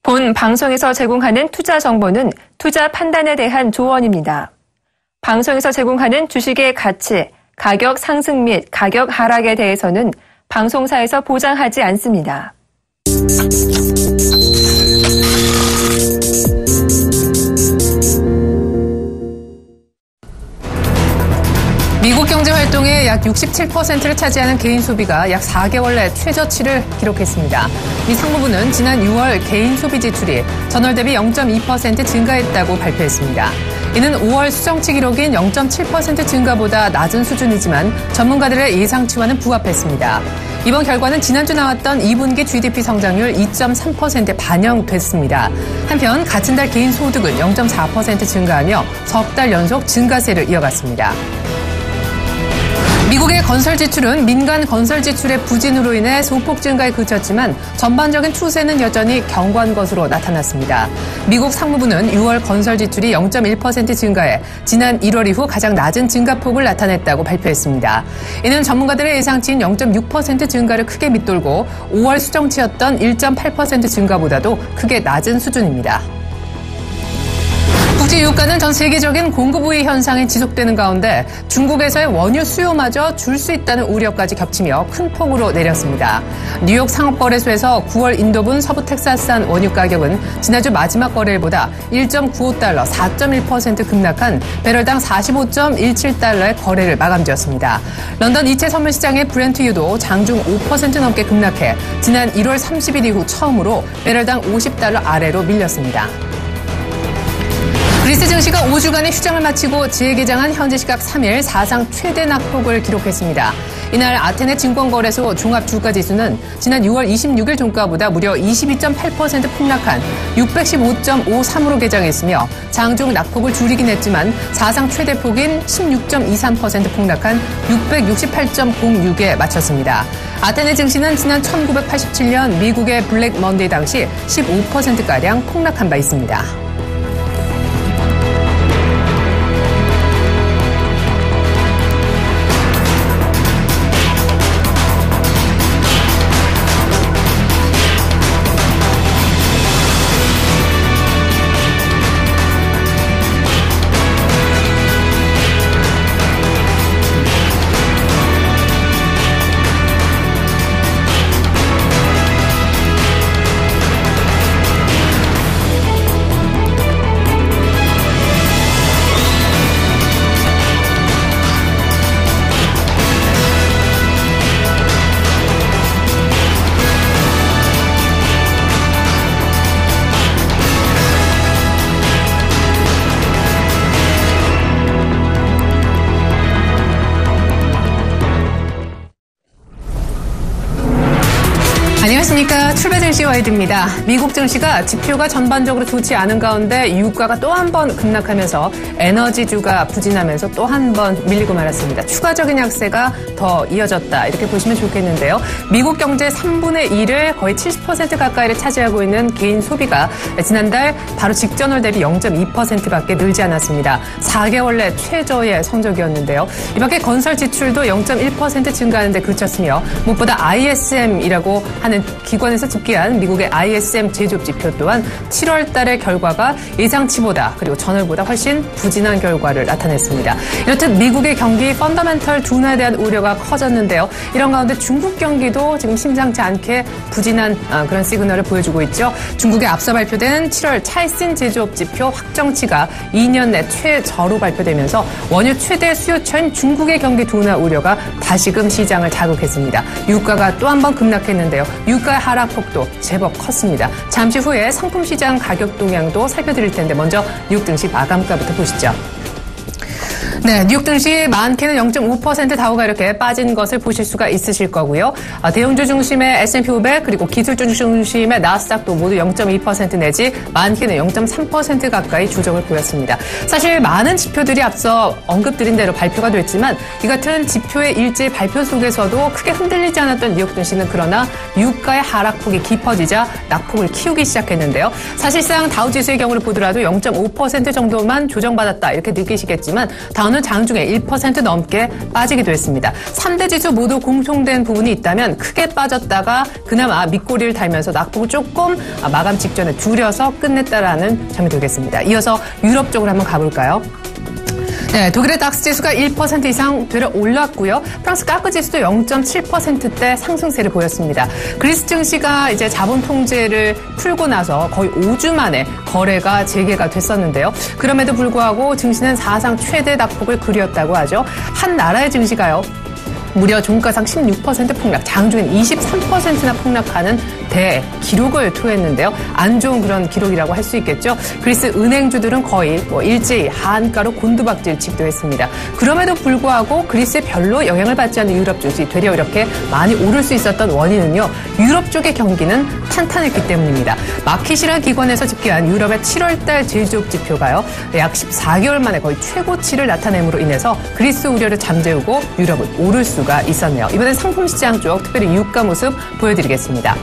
본 방송에서 제공하는 투자 정보는 투자 판단에 대한 조언입니다. 방송에서 제공하는 주식의 가치, 가격 상승 및 가격 하락에 대해서는 방송사에서 보장하지 않습니다. 미국 경제 활동의 약 67%를 차지하는 개인 소비가 약 4개월 내 최저치를 기록했습니다. 미 상무부는 지난 6월 개인 소비 지출이 전월 대비 0.2% 증가했다고 발표했습니다. 이는 5월 수정치 기록인 0.7% 증가보다 낮은 수준이지만 전문가들의 예상치와는 부합했습니다. 이번 결과는 지난주 나왔던 2분기 GDP 성장률 2.3%에 반영됐습니다. 한편 같은 달 개인 소득은 0.4% 증가하며 석 달 연속 증가세를 이어갔습니다. 미국의 건설 지출은 민간 건설 지출의 부진으로 인해 소폭 증가에 그쳤지만 전반적인 추세는 여전히 견고한 것으로 나타났습니다. 미국 상무부는 6월 건설 지출이 0.1% 증가해 지난 1월 이후 가장 낮은 증가폭을 나타냈다고 발표했습니다. 이는 전문가들의 예상치인 0.6% 증가를 크게 밑돌고 5월 수정치였던 1.8% 증가보다도 크게 낮은 수준입니다. 국제 유가는 전 세계적인 공급 우위 현상이 지속되는 가운데 중국에서의 원유 수요마저 줄 수 있다는 우려까지 겹치며 큰 폭으로 내렸습니다. 뉴욕 상업거래소에서 9월 인도분 서부 텍사스산 원유 가격은 지난주 마지막 거래일보다 1.95달러 4.1% 급락한 배럴당 45.17달러의 거래를 마감지었습니다. 런던 이채 선물시장의 브렌트유도 장중 5% 넘게 급락해 지난 1월 30일 이후 처음으로 배럴당 50달러 아래로 밀렸습니다. 그리스 증시가 5주간의 휴장을 마치고 재개장한 현지 시각 3일 사상 최대 낙폭을 기록했습니다. 이날 아테네 증권거래소 종합주가지수는 지난 6월 26일 종가보다 무려 22.8% 폭락한 615.53으로 개장했으며 장중 낙폭을 줄이긴 했지만 사상 최대 폭인 16.23% 폭락한 668.06에 마쳤습니다. 아테네 증시는 지난 1987년 미국의 블랙 먼데이 당시 15%가량 폭락한 바 있습니다. 안녕하십니까. 출발 증시 와이드입니다. 미국 증시가 지표가 전반적으로 좋지 않은 가운데 유가가 또 한 번 급락하면서 에너지주가 부진하면서 또 한 번 밀리고 말았습니다. 추가적인 약세가 더 이어졌다 이렇게 보시면 좋겠는데요. 미국 경제 3분의 1을 거의 70% 가까이를 차지하고 있는 개인 소비가 지난달 바로 직전월 대비 0.2%밖에 늘지 않았습니다. 4개월 내 최저의 성적이었는데요. 이밖에 건설 지출도 0.1% 증가하는 데 그쳤으며 무엇보다 ISM이라고 하는 기관에서 집계한 미국의 ISM 제조업 지표 또한 7월 달의 결과가 예상치보다 그리고 전월보다 훨씬 부진한 결과를 나타냈습니다. 이렇듯 미국의 경기 펀더멘털 둔화에 대한 우려가 커졌는데요. 이런 가운데 중국 경기도 지금 심상치 않게 부진한 그런 시그널을 보여주고 있죠. 중국에 앞서 발표된 7월 찰신 제조업 지표 확정치가 2년 내 최저로 발표되면서 원유 최대 수요처인 중국의 경기 둔화 우려가 다시금 시장을 자극했습니다. 유가가 또 한 번 급락했는데요. 유가의 하락폭도 제법 컸습니다. 잠시 후에 상품 시장 가격 동향도 살펴드릴 텐데 먼저 뉴욕 증시 마감가부터 보시죠. 네, 뉴욕 증시 많게는 0.5% 다우가 이렇게 빠진 것을 보실 수가 있으실 거고요. 대형주 중심의 S&P 500 그리고 기술주 중심의 나스닥도 모두 0.2% 내지 많게는 0.3% 가까이 조정을 보였습니다. 사실 많은 지표들이 앞서 언급드린 대로 발표가 됐지만 이 같은 지표의 일제히 발표 속에서도 크게 흔들리지 않았던 뉴욕 증시는 그러나 유가의 하락폭이 깊어지자 낙폭을 키우기 시작했는데요. 사실상 다우지수의 경우를 보더라도 0.5% 정도만 조정받았다 이렇게 느끼시겠지만 다우는 장중에 1% 넘게 빠지기도 했습니다. 3대 지수 모두 공통된 부분이 있다면 크게 빠졌다가 그나마 밑꼬리를 달면서 낙폭을 조금 마감 직전에 줄여서 끝냈다라는 점이 되겠습니다. 이어서 유럽 쪽으로 한번 가볼까요? 네, 독일의 닥스 지수가 1% 이상 되려 올랐고요. 프랑스 까크 지수도 0.7%대 상승세를 보였습니다. 그리스 증시가 이제 자본 통제를 풀고 나서 거의 5주 만에 거래가 재개가 됐었는데요. 그럼에도 불구하고 증시는 사상 최대 낙폭을 그렸다고 하죠. 한 나라의 증시가요. 무려 종가상 16% 폭락, 장중엔 23%나 폭락하는 대기록을 토했는데요. 안 좋은 그런 기록이라고 할 수 있겠죠. 그리스 은행주들은 거의 일제히 하한가로 곤두박질치기도 했습니다. 그럼에도 불구하고 그리스에 별로 영향을 받지 않는 유럽 증시 되려 이렇게 많이 오를 수 있었던 원인은요. 유럽 쪽의 경기는 탄탄했기 때문입니다. 마킷이라는 기관에서 집계한 유럽의 7월달 제조업 지표가요. 약 14개월 만에 거의 최고치를 나타냄으로 인해서 그리스 우려를 잠재우고 유럽은 오를 수가 있었네요. 이번엔 상품 시장 쪽 특별히 유가 모습 보여드리겠습니다.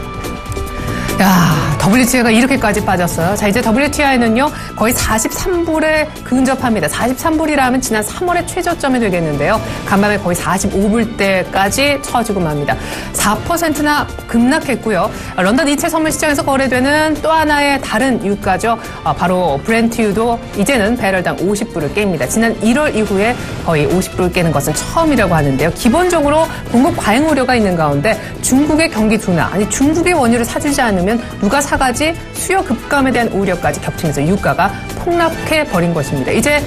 야, WTI가 이렇게까지 빠졌어요. 자, 이제 WTI는요, 거의 43불에 근접합니다. 43불이라면 지난 3월의 최저점이 되겠는데요. 간밤에 거의 45불대까지 처지고 맙니다. 4%나 급락했고요. 런던 이체 선물 시장에서 거래되는 또 하나의 다른 유가죠. 바로 브렌트유도 이제는 배럴당 50불을 깹니다. 지난 1월 이후에 거의 50불을 깨는 것은 처음이라고 하는데요. 기본적으로 공급 과잉 우려가 있는 가운데 중국의 경기 둔화, 아니 중국의 원유를 사주지 않으면 누가 사가지 수요 급감에 대한 우려까지 겹치면서 유가가 폭락해버린 것입니다. 이제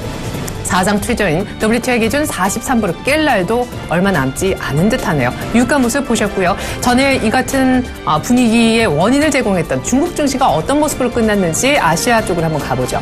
사상 최저인 WTI 기준 43불을 깰 날도 얼마 남지 않은 듯하네요. 유가 모습 보셨고요. 전일 이 같은 분위기의 원인을 제공했던 중국 증시가 어떤 모습으로 끝났는지 아시아 쪽으로 한번 가보죠.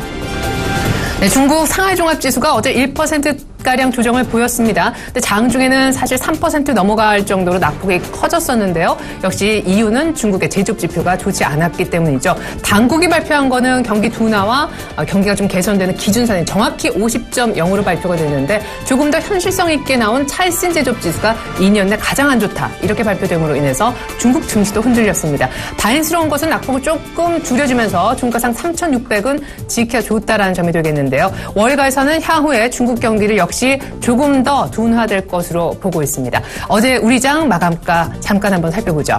네, 중국 상하이 종합지수가 어제 1%가량 조정을 보였습니다. 근데 장중에는 사실 3% 넘어갈 정도로 낙폭이 커졌었는데요. 역시 이유는 중국의 제조업 지표가 좋지 않았기 때문이죠. 당국이 발표한 거는 경기 둔화와 경기가 좀 개선되는 기준선이 정확히 50.0으로 발표가 됐는데 조금 더 현실성 있게 나온 찰신 제조업 지수가 2년 내 가장 안 좋다. 이렇게 발표됨으로 인해서 중국 증시도 흔들렸습니다. 다행스러운 것은 낙폭을 조금 줄여주면서 종가상 3,600은 지켜줬다라는 점이 되겠는데요. 월가에서는 향후에 중국 경기를 역시 조금 더 둔화될 것으로 보고 있습니다. 어제 우리장 마감가 잠깐 한번 살펴보죠.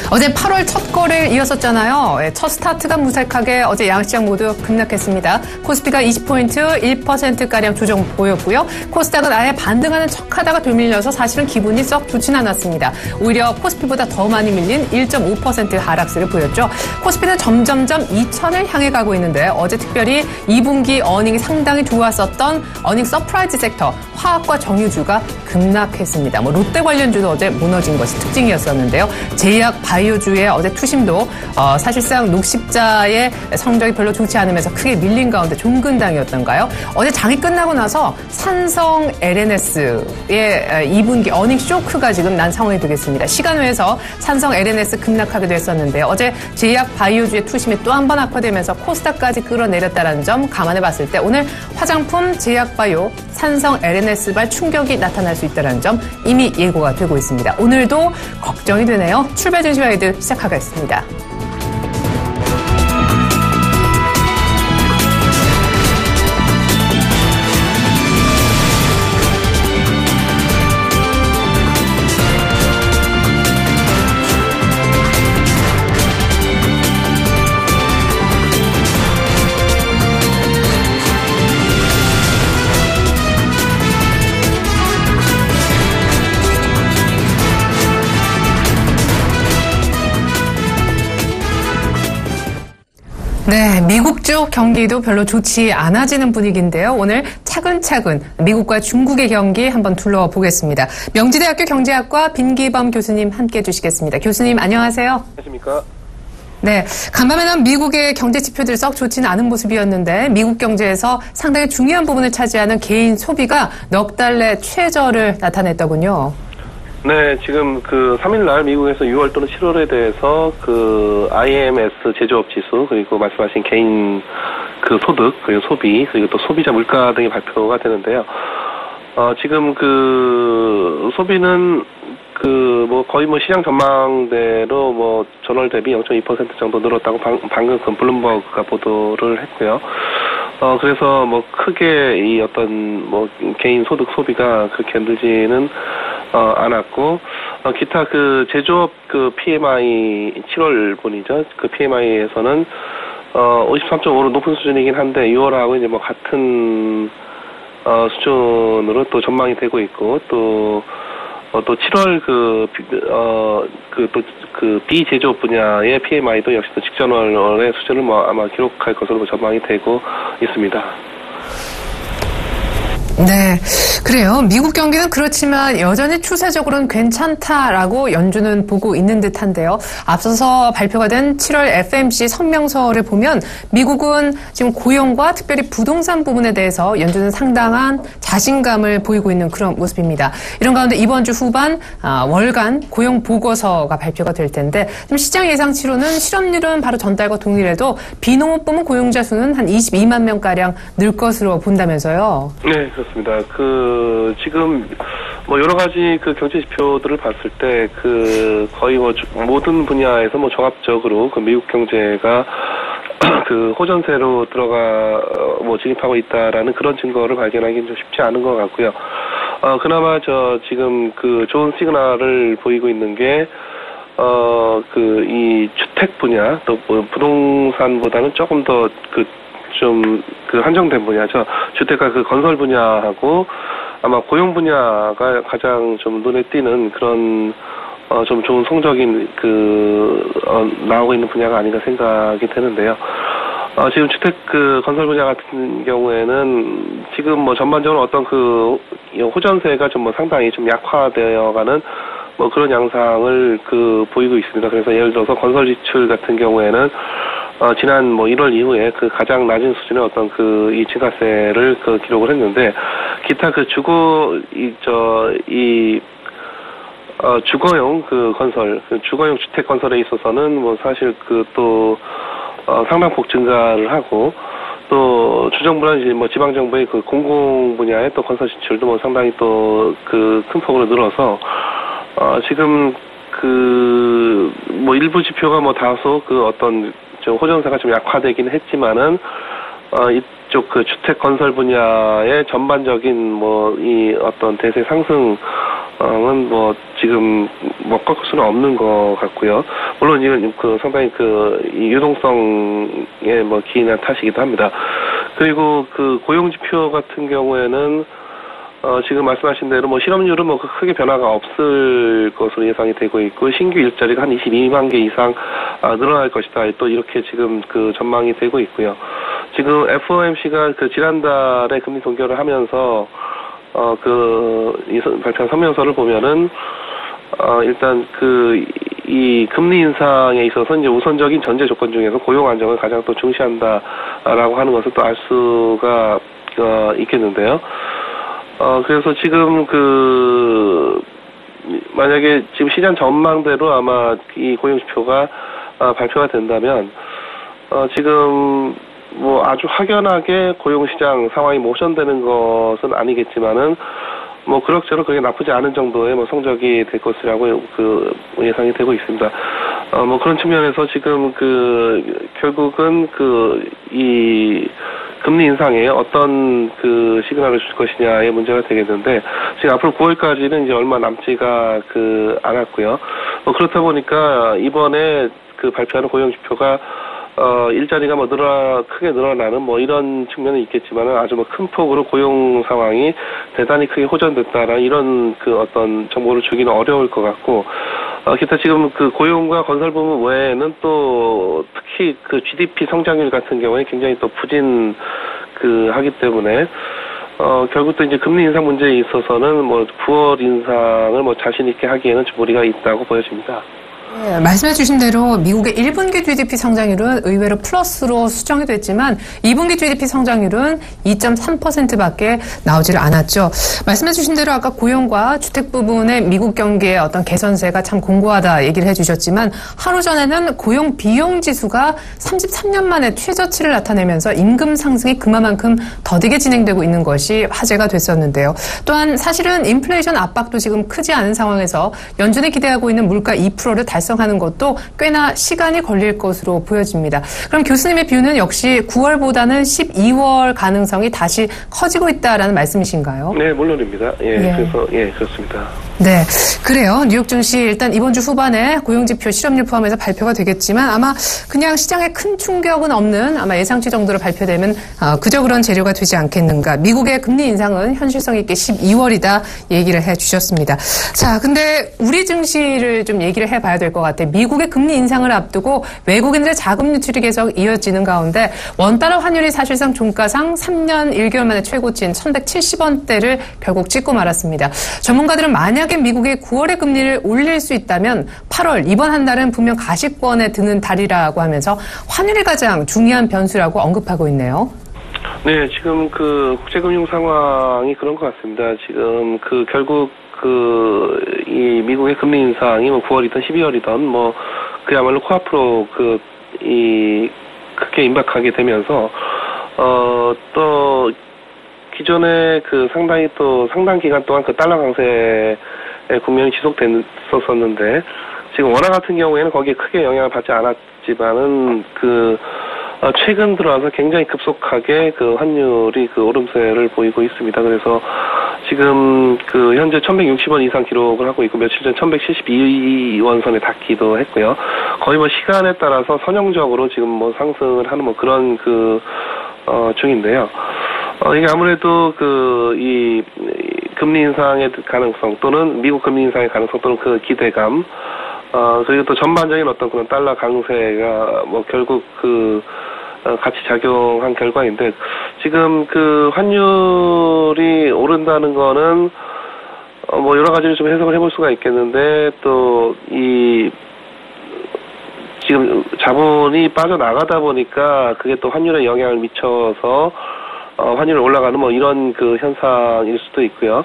어제 8월 첫 거래를 이었었잖아요. 첫 스타트가 무색하게 어제 양시장 모두 급락했습니다. 코스피가 20포인트 1%가량 조정 보였고요. 코스닥은 아예 반등하는 척하다가 되밀려서 사실은 기분이 썩 좋진 않았습니다. 오히려 코스피보다 더 많이 밀린 1.5% 하락세를 보였죠. 코스피는 점점점 2,000을 향해 가고 있는데 어제 특별히 2분기 어닝이 상당히 좋았었던 어닝 서프라이즈 섹터 화학과 정유주가 급락했습니다. 롯데 관련주도 어제 무너진 것이 특징이었었는데요. 제약 바이오주의 어제 투심도 사실상 녹십자의 성적이 별로 좋지 않으면서 크게 밀린 가운데 종근당이었던가요? 어제 장이 끝나고 나서 산성 LNS의 2분기 어닝 쇼크가 지금 난 상황이 되겠습니다. 시간외에서 산성 LNS 급락하기도 했었는데요. 어제 제약 바이오주의 투심이 또 한 번 악화되면서 코스닥까지 끌어내렸다는 점 감안해 봤을 때 오늘 화장품, 제약 바이오, 산성 LNS발 충격이 나타날 수 있다는 점 이미 예고가 되고 있습니다. 오늘도 걱정이 되네요. 출발 증시 가이드 시작하겠습니다. 네, 미국 쪽 경기도 별로 좋지 않아지는 분위기인데요. 오늘 차근차근 미국과 중국의 경기 한번 둘러보겠습니다. 명지대학교 경제학과 빈기범 교수님 함께해 주시겠습니다. 교수님 안녕하세요. 안녕하십니까. 네, 간밤에 난 미국의 경제 지표들이 썩 좋지는 않은 모습이었는데 미국 경제에서 상당히 중요한 부분을 차지하는 개인 소비가 넉 달 내 최저를 나타냈더군요. 네, 지금 그 3일날 미국에서 6월 또는 7월에 대해서 그 IMS 제조업 지수 그리고 말씀하신 개인 그 소득 그리고 소비 그리고 또 소비자 물가 등이 발표가 되는데요. 지금 그 소비는 그 뭐 거의 뭐 시장 전망대로 뭐 전월 대비 0.2% 정도 늘었다고 방금 그 블룸버그가 보도를 했고요. 그래서 뭐 크게 이 어떤 뭐 개인 소득 소비가 그렇게 늘지는 않았고 기타 그 제조업 그 PMI 7월 분이죠. 그 PMI에서는 53.5로 높은 수준이긴 한데 6월하고 이제 뭐 같은 수준으로 또 전망이 되고 있고 또 7월 그 비제조업 분야의 PMI도 역시 또 직전월의 수준을 뭐 아마 기록할 것으로 전망이 되고 있습니다. 네, 그래요. 미국 경기는 그렇지만 여전히 추세적으로는 괜찮다라고 연준은 보고 있는 듯한데요. 앞서서 발표가 된 7월 FMC 성명서를 보면 미국은 지금 고용과 특별히 부동산 부분에 대해서 연준은 상당한 자신감을 보이고 있는 그런 모습입니다. 이런 가운데 이번 주 후반 월간 고용 보고서가 발표가 될 텐데 지금 시장 예상치로는 실업률은 바로 전달과 동일해도 비농업 부문 고용자 수는 한 22만 명가량 늘 것으로 본다면서요. 네, 그렇습니다. 그 지금 뭐 여러 가지 그 경제 지표들을 봤을 때 그 거의 뭐 모든 분야에서 뭐 종합적으로 그 미국 경제가 그 호전세로 뭐 진입하고 있다라는 그런 증거를 발견하기는 좀 쉽지 않은 것 같고요. 그나마 지금 그 좋은 시그널을 보이고 있는 게 그 이 주택 분야 또 뭐 부동산보다는 조금 더 그 한정된 분야죠. 주택과 그 건설 분야하고 아마 고용 분야가 가장 좀 눈에 띄는 그런 좀 좋은 성적인 나오고 있는 분야가 아닌가 생각이 되는데요. 지금 주택 그 건설 분야 같은 경우에는 지금 뭐 전반적으로 어떤 그 호전세가 좀 뭐 상당히 좀 약화되어가는 뭐 그런 양상을 보이고 있습니다. 그래서 예를 들어서 건설 지출 같은 경우에는 지난 뭐 1월 이후에 그 가장 낮은 수준의 어떤 이 증가세를 기록을 했는데 기타 주거용 건설, 주거용 주택 건설에 있어서는 뭐 사실 상당폭 증가를 하고 또 주정부나 이제 뭐 지방정부의 공공 분야의 또 건설 지출도 뭐 상당히 또 큰 폭으로 늘어서 지금 뭐 일부 지표가 뭐 다소 어떤 호전세가 좀 약화되긴 했지만은 이쪽 주택 건설 분야의 전반적인 뭐 이 어떤 대세 상승은 뭐 지금 뭐 꺾을 수는 없는 것 같고요. 물론 이건 상당히 이 유동성에 뭐 기인한 탓이기도 합니다. 그리고 고용 지표 같은 경우에는 지금 말씀하신 대로 뭐 실업률은 뭐 크게 변화가 없을 것으로 예상이 되고 있고 신규 일자리가 한 22만 개 이상 늘어날 것이다. 또 이렇게 지금 전망이 되고 있고요. 지금 FOMC가 지난달에 금리 동결을 하면서 이 발표한 성명서를 보면은 일단 이 금리 인상에 있어서 이제 우선적인 전제 조건 중에서 고용 안정을 가장 또 중시한다라고 하는 것을 또 알 수가 있겠는데요. 그래서 지금 만약에 지금 시장 전망대로 아마 이 고용 지표가 발표가 된다면 지금 뭐 아주 확연하게 고용 시장 상황이 모션되는 것은 아니겠지만은 뭐 그럭저럭 그게 나쁘지 않은 정도의 뭐 성적이 될 것이라고 예상이 되고 있습니다. 뭐 그런 측면에서 지금 결국은 이 금리 인상에 어떤 시그널을 줄 것이냐의 문제가 되겠는데 지금 앞으로 9월까지는 이제 얼마 남지가 않았고요. 그렇다 보니까 이번에 발표하는 고용 지표가 일자리가 뭐 크게 늘어나는 뭐 이런 측면은 있겠지만은 아주 뭐 큰 폭으로 고용 상황이 대단히 크게 호전됐다라는 이런 어떤 정보를 주기는 어려울 것 같고 기타 지금 고용과 건설 부문 외에는 또 특히 GDP 성장률 같은 경우에 굉장히 또 하기 때문에 결국 또 이제 금리 인상 문제에 있어서는 뭐 9월 인상을 뭐 자신 있게 하기에는 좀 무리가 있다고 보여집니다. 네, 말씀해 주신 대로 미국의 1분기 GDP 성장률은 의외로 플러스로 수정이 됐지만 2분기 GDP 성장률은 2.3%밖에 나오지를 않았죠. 말씀해 주신 대로 아까 고용과 주택 부분의 미국 경기의 어떤 개선세가 참 공고하다 얘기를 해 주셨지만 하루 전에는 고용 비용 지수가 33년 만에 최저치를 나타내면서 임금 상승이 그만큼 더디게 진행되고 있는 것이 화제가 됐었는데요. 또한 사실은 인플레이션 압박도 지금 크지 않은 상황에서 연준이 기대하고 있는 물가 2%를 달성하는 것도 꽤나 시간이 걸릴 것으로 보여집니다. 그럼 교수님의 뷰는 역시 9월보다는 12월 가능성이 다시 커지고 있다라는 말씀이신가요? 네, 물론입니다. 예, 그래서 그렇습니다. 네, 그래요. 뉴욕 증시 일단 이번 주 후반에 고용지표 실업률 포함해서 발표가 되겠지만 아마 그냥 시장에 큰 충격은 없는 아마 예상치 정도로 발표되면 그저 그런 재료가 되지 않겠는가. 미국의 금리 인상은 현실성 있게 12월이다 얘기를 해주셨습니다. 자, 근데 우리 증시를 좀 얘기를 해봐야 될 것 같아요. 미국의 금리 인상을 앞두고 외국인들의 자금 유출이 계속 이어지는 가운데 원달러 환율이 사실상 종가상 3년 1개월 만에 최고치인 1170원대를 결국 찍고 말았습니다. 전문가들은 만약에 미국이 9월에 금리를 올릴 수 있다면 8월 이번 한 달은 분명 가시권에 드는 달이라고 하면서 환율이 가장 중요한 변수라고 언급하고 있네요. 네, 지금 그 국제금융 상황이 그런 것 같습니다. 지금 결국 이 미국의 금리 인상이 뭐 9월이든 12월이든 뭐 그야말로 코앞으로 크게 임박하게 되면서 또 기존에 상당 기간 동안 달러 강세의 국면이 지속됐었는데 지금 원화 같은 경우에는 거기에 크게 영향을 받지 않았지만은 최근 들어와서 굉장히 급속하게 환율이 오름세를 보이고 있습니다. 그래서 지금 현재 1160원 이상 기록을 하고 있고 며칠 전 1172원선에 닿기도 했고요. 거의 뭐 시간에 따라서 선형적으로 지금 뭐 상승을 하는 뭐 그런 중인데요. 이게 아무래도 이 금리 인상의 가능성 또는 미국 금리 인상의 가능성 또는 기대감 그리고 또 전반적인 어떤 그런 달러 강세가 뭐 결국 같이 작용한 결과인데 지금 환율이 오른다는 거는 뭐 여러 가지로 좀 해석을 해볼 수가 있겠는데 또 지금 자본이 빠져나가다 보니까 그게 또 환율에 영향을 미쳐서 환율이 올라가는 뭐 이런 현상일 수도 있고요.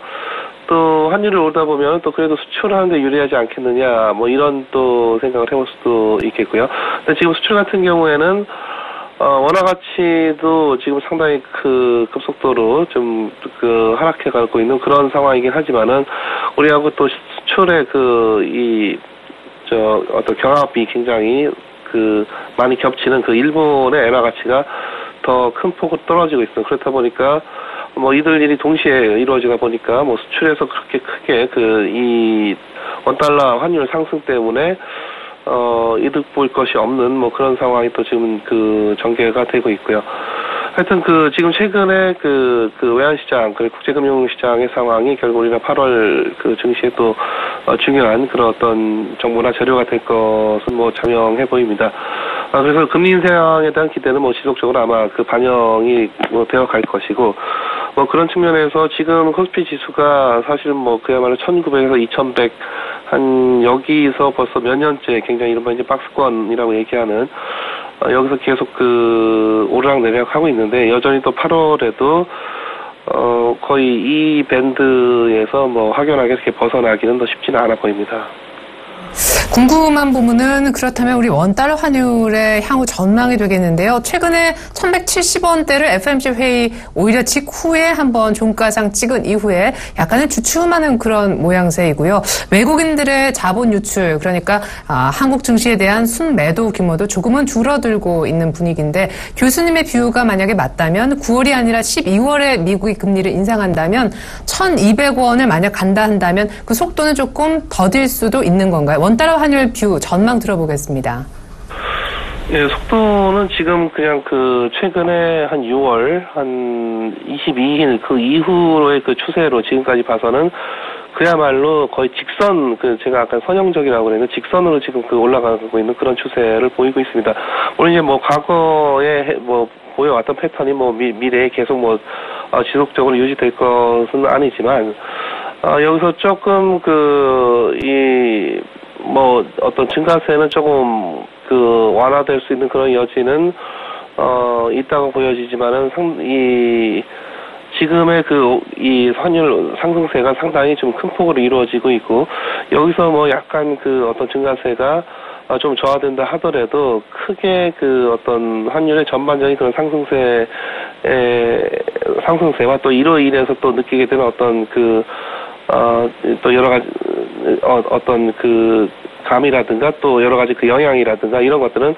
또 환율이 오르다 보면 또 그래도 수출하는데 유리하지 않겠느냐 뭐 이런 또 생각을 해볼 수도 있겠고요. 근데 지금 수출 같은 경우에는 원화 가치도 지금 상당히 급속도로 좀 하락해 가고 있는 그런 상황이긴 하지만은 우리하고 또 수출의 어떤 경합이 굉장히 많이 겹치는 일본의 엔화 가치가 더 큰 폭으로 떨어지고 있어요. 그렇다 보니까 뭐 이들 일이 동시에 이루어지다 보니까 뭐 수출에서 그렇게 크게 이 원달러 환율 상승 때문에 이득 볼 것이 없는 뭐 그런 상황이 또 지금 전개가 되고 있고요. 하여튼 지금 최근에 외환시장, 국제금융시장의 상황이 결국 우리가 8월 증시에 또 중요한 그런 어떤 정보나 재료가 될 것은 뭐 자명해 보입니다. 그래서 금리 인상에 대한 기대는 뭐 지속적으로 아마 반영이 뭐 되어 갈 것이고, 뭐 그런 측면에서 지금 코스피 지수가 사실은 뭐 그야말로 1900에서 2100 여기서 벌써 몇 년째 굉장히 이른바 이제 박스권이라고 얘기하는 여기서 계속 오르락내리락 하고 있는데 여전히 또 8월에도 거의 이 밴드에서 뭐 확연하게 이렇게 벗어나기는 더 쉽지는 않아 보입니다. 궁금한 부분은 그렇다면 우리 원달러 환율의 향후 전망이 되겠는데요. 최근에 1170원대를 FOMC 회의 오히려 직후에 한번 종가상 찍은 이후에 약간은 주춤하는 그런 모양새이고요. 외국인들의 자본 유출, 그러니까 한국 증시에 대한 순매도 규모도 조금은 줄어들고 있는 분위기인데 교수님의 뷰가 만약에 맞다면 9월이 아니라 12월에 미국이 금리를 인상한다면 1200원을 만약 간다 한다면 그 속도는 조금 더딜 수도 있는 건가요? 원달러 환율 뷰 전망 들어보겠습니다. 예, 속도는 지금 그냥 최근에 한 6월 한 22일 이후로의 추세로 지금까지 봐서는 그야말로 거의 직선 제가 아까 선형적이라고 그랬는데 직선으로 지금 올라가고 있는 그런 추세를 보이고 있습니다. 물론 이제 뭐 과거에 뭐 보여왔던 패턴이 뭐 미래에 계속 뭐 지속적으로 유지될 것은 아니지만 여기서 조금 뭐 어떤 증가세는 조금 그 완화될 수 있는 그런 여지는 있다고 보여지지만은 지금의 이 환율 상승세가 상당히 좀 큰 폭으로 이루어지고 있고, 여기서 뭐 약간 그 어떤 증가세가 좀 저하된다 하더라도 크게 그 어떤 환율의 전반적인 그런 상승세와 또 이로 인해서 또 느끼게 되는 어떤 또 여러 가지 어떤 그 감이라든가 또 여러 가지 그 영향이라든가 이런 것들은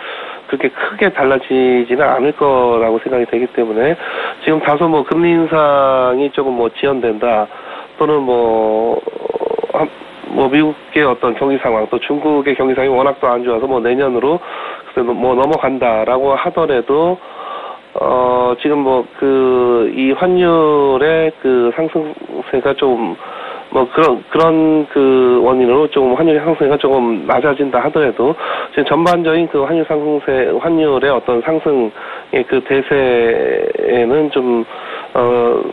그렇게 크게 달라지지는 않을 거라고 생각이 되기 때문에, 지금 다소 뭐 금리 인상이 조금 뭐 지연된다, 또는 뭐 미국의 어떤 경기 상황, 또 중국의 경기 상황이 워낙 또 안 좋아서 뭐 내년으로 뭐 넘어간다라고 하더라도, 지금 뭐 이 환율의 그 상승세가 좀 뭐 그런 그 원인으로 좀 환율의 상승세가 조금 낮아진다 하더라도, 지금 전반적인 그 환율의 어떤 상승의 그 대세에는 좀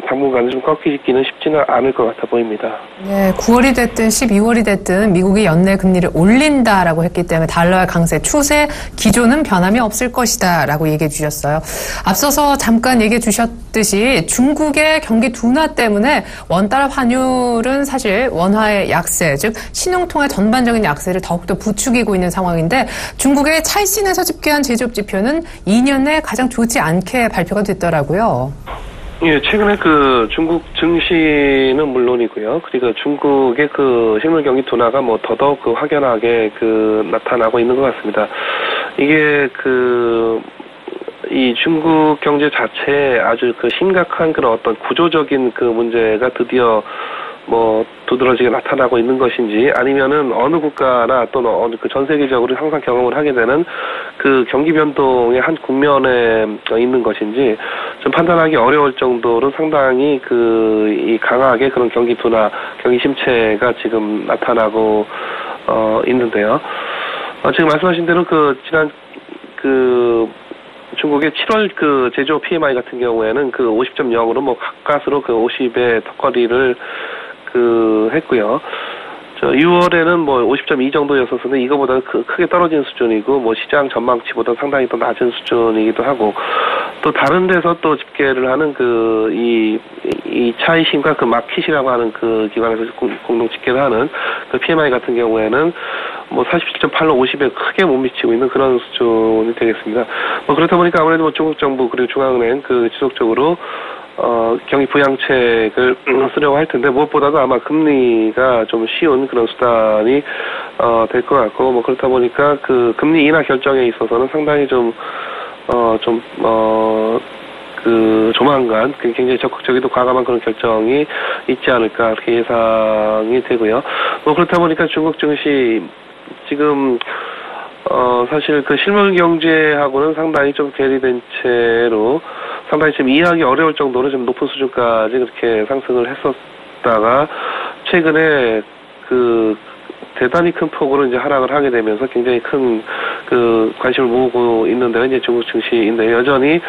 당분간 좀 꺾이기는 쉽지는 않을 것 같아 보입니다. 네, 9월이 됐든 12월이 됐든 미국이 연내 금리를 올린다라고 했기 때문에 달러의 강세 추세 기조는 변함이 없을 것이다라고 얘기해 주셨어요. 앞서서 잠깐 얘기해 주셨듯이 중국의 경기 둔화 때문에 원달러 환율은 사실 원화의 약세, 즉 신흥통화 전반적인 약세를 더욱더 부추기고 있는 상황인데, 중국의 차이신에서 집계한 제조업 지표는 2년 내 가장 좋지 않게 발표가 됐더라고요. 예, 최근에 그 중국 증시는 물론이고요. 그리고 중국의 그 실물 경기 둔화가 뭐 더더욱 그 확연하게 그 나타나고 있는 것 같습니다. 이게 이 중국 경제 자체에 아주 그 심각한 그런 어떤 구조적인 그 문제가 드디어 뭐 두드러지게 나타나고 있는 것인지, 아니면은 어느 국가나 또는 어느 그 전 세계적으로 항상 경험을 하게 되는 그 경기 변동의 한 국면에 있는 것인지 좀 판단하기 어려울 정도로 상당히 이 강하게 그런 경기 둔화, 경기 침체가 지금 나타나고 있는데요. 지금 말씀하신 대로 지난 중국의 7월 그 제조 PMI 같은 경우에는 50.0으로 뭐 가까스로 50의 턱걸이를 했고요. 6월에는 뭐 50.2 정도였었는데 이거보다 크게 떨어진 수준이고, 뭐 시장 전망치보다 상당히 더 낮은 수준이기도 하고, 또 다른 데서 또 집계를 하는 이 차이신과 마킷이라고 하는 기관에서 공동 집계를 하는 PMI 같은 경우에는 뭐 47.8로 50에 크게 못 미치고 있는 그런 수준이 되겠습니다. 뭐 그렇다 보니까 아무래도 뭐 중국 정부 그리고 중앙은행 지속적으로 경기 부양책을 쓰려고 할 텐데, 무엇보다도 아마 금리가 좀 쉬운 그런 수단이 될 것 같고, 뭐 그렇다 보니까 금리 인하 결정에 있어서는 상당히 조만간 굉장히 적극적이고 과감한 그런 결정이 있지 않을까 그렇게 예상이 되고요. 뭐 그렇다 보니까 중국 증시 지금 사실 실물 경제하고는 상당히 좀 괴리된 채로 상당히 지금 이해하기 어려울 정도로 좀 높은 수준까지 그렇게 상승을 했었다가, 최근에 대단히 큰 폭으로 이제 하락을 하게 되면서 굉장히 큰 관심을 모으고 있는 데가 이제 중국 증시인데, 여전히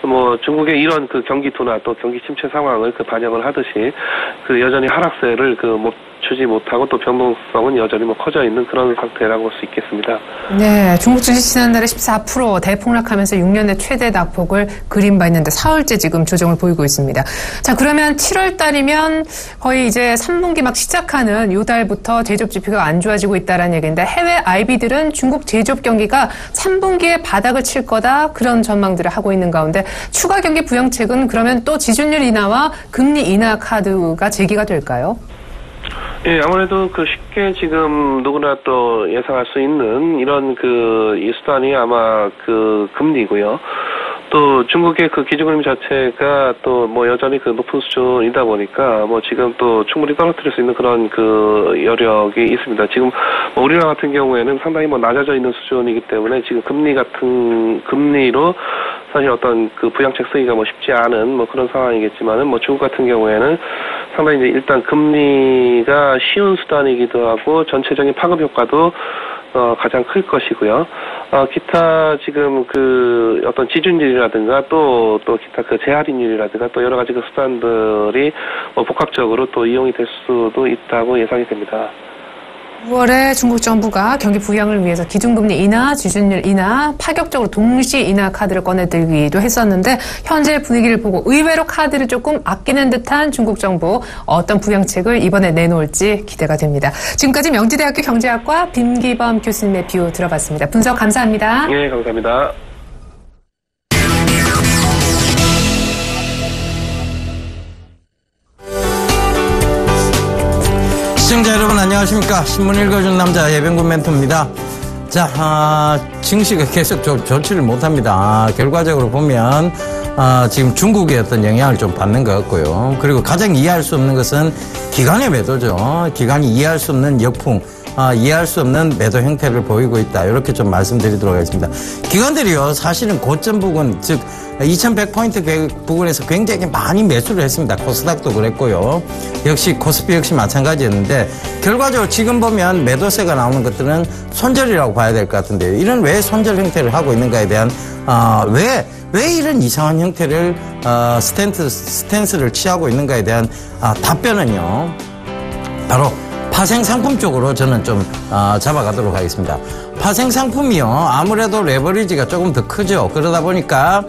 뭐 중국의 이런 경기 둔화 또 경기 침체 상황을 반영을 하듯이 여전히 하락세를 주지 못하고 또 변동성은 여전히 뭐 커져 있는 그런 상태라고 볼 수 있겠습니다. 네, 중국 증시 지난달에 14% 대폭락하면서 6년 내 최대 낙폭을 그린 바 있는데 4월째 지금 조정을 보이고 있습니다. 자, 그러면 7월 달이면 거의 이제 3분기 막 시작하는 요 달부터 제조업 지표가 안 좋아지고 있다라는 얘기인데, 해외 IB들은 중국 제조업 경기가 3분기에 바닥을 칠 거다, 그런 전망들을 하고 있는 가운데, 추가 경기 부양책은 그러면 또 지준율 인하와 금리 인하 카드가 제기가 될까요? 예, 아무래도 쉽게 지금 누구나 또 예상할 수 있는 이런 이 수단이 아마 금리고요. 또 중국의 기준금리 자체가 또 뭐 여전히 높은 수준이다 보니까 뭐 지금 또 충분히 떨어뜨릴 수 있는 그런 여력이 있습니다. 지금 뭐 우리나라 같은 경우에는 상당히 뭐 낮아져 있는 수준이기 때문에 지금 금리로 사실 어떤 부양책 쓰기가 뭐 쉽지 않은 뭐 그런 상황이겠지만은, 뭐 중국 같은 경우에는 상당히 이제 일단 금리가 쉬운 수단이기도 하고 전체적인 파급 효과도 가장 클 것이고요. 기타 지금 어떤 지준율이라든가 또 기타 재할인율이라든가 또 여러 가지 수단들이 뭐 복합적으로 또 이용이 될 수도 있다고 예상이 됩니다. 9월에 중국 정부가 경기 부양을 위해서 기준금리 인하, 지준율 인하, 파격적으로 동시 인하 카드를 꺼내들기도 했었는데 현재 분위기를 보고 의외로 카드를 조금 아끼는 듯한 중국 정부 어떤 부양책을 이번에 내놓을지 기대가 됩니다. 지금까지 명지대학교 경제학과 빈기범 교수님의 뷰 들어봤습니다. 분석 감사합니다. 네, 감사합니다. 시청자 여러분 안녕하십니까. 신문 읽어준 남자 예병군 멘토입니다. 자, 증시가 계속 좋지를 못합니다. 결과적으로 보면 지금 중국의 어떤 영향을 좀 받는 것 같고요. 그리고 가장 이해할 수 없는 것은 기관의 매도죠. 기관이 이해할 수 없는 역풍, 이해할 수 없는 매도 형태를 보이고 있다. 이렇게 좀 말씀드리도록 하겠습니다. 기관들이요, 사실은 고점 부근, 즉 2100포인트 부근에서 굉장히 많이 매수를 했습니다. 코스닥도 그랬고요. 역시 코스피 역시 마찬가지였는데 결과적으로 지금 보면 매도세가 나오는 것들은 손절이라고 봐야 될 것 같은데요. 이런 왜 손절 형태를 하고 있는가에 대한 왜 이런 이상한 형태를 스탠스를 취하고 있는가에 대한 답변은요. 바로 파생상품 쪽으로 저는 좀 잡아가도록 하겠습니다. 파생상품이요. 아무래도 레버리지가 조금 더 크죠. 그러다 보니까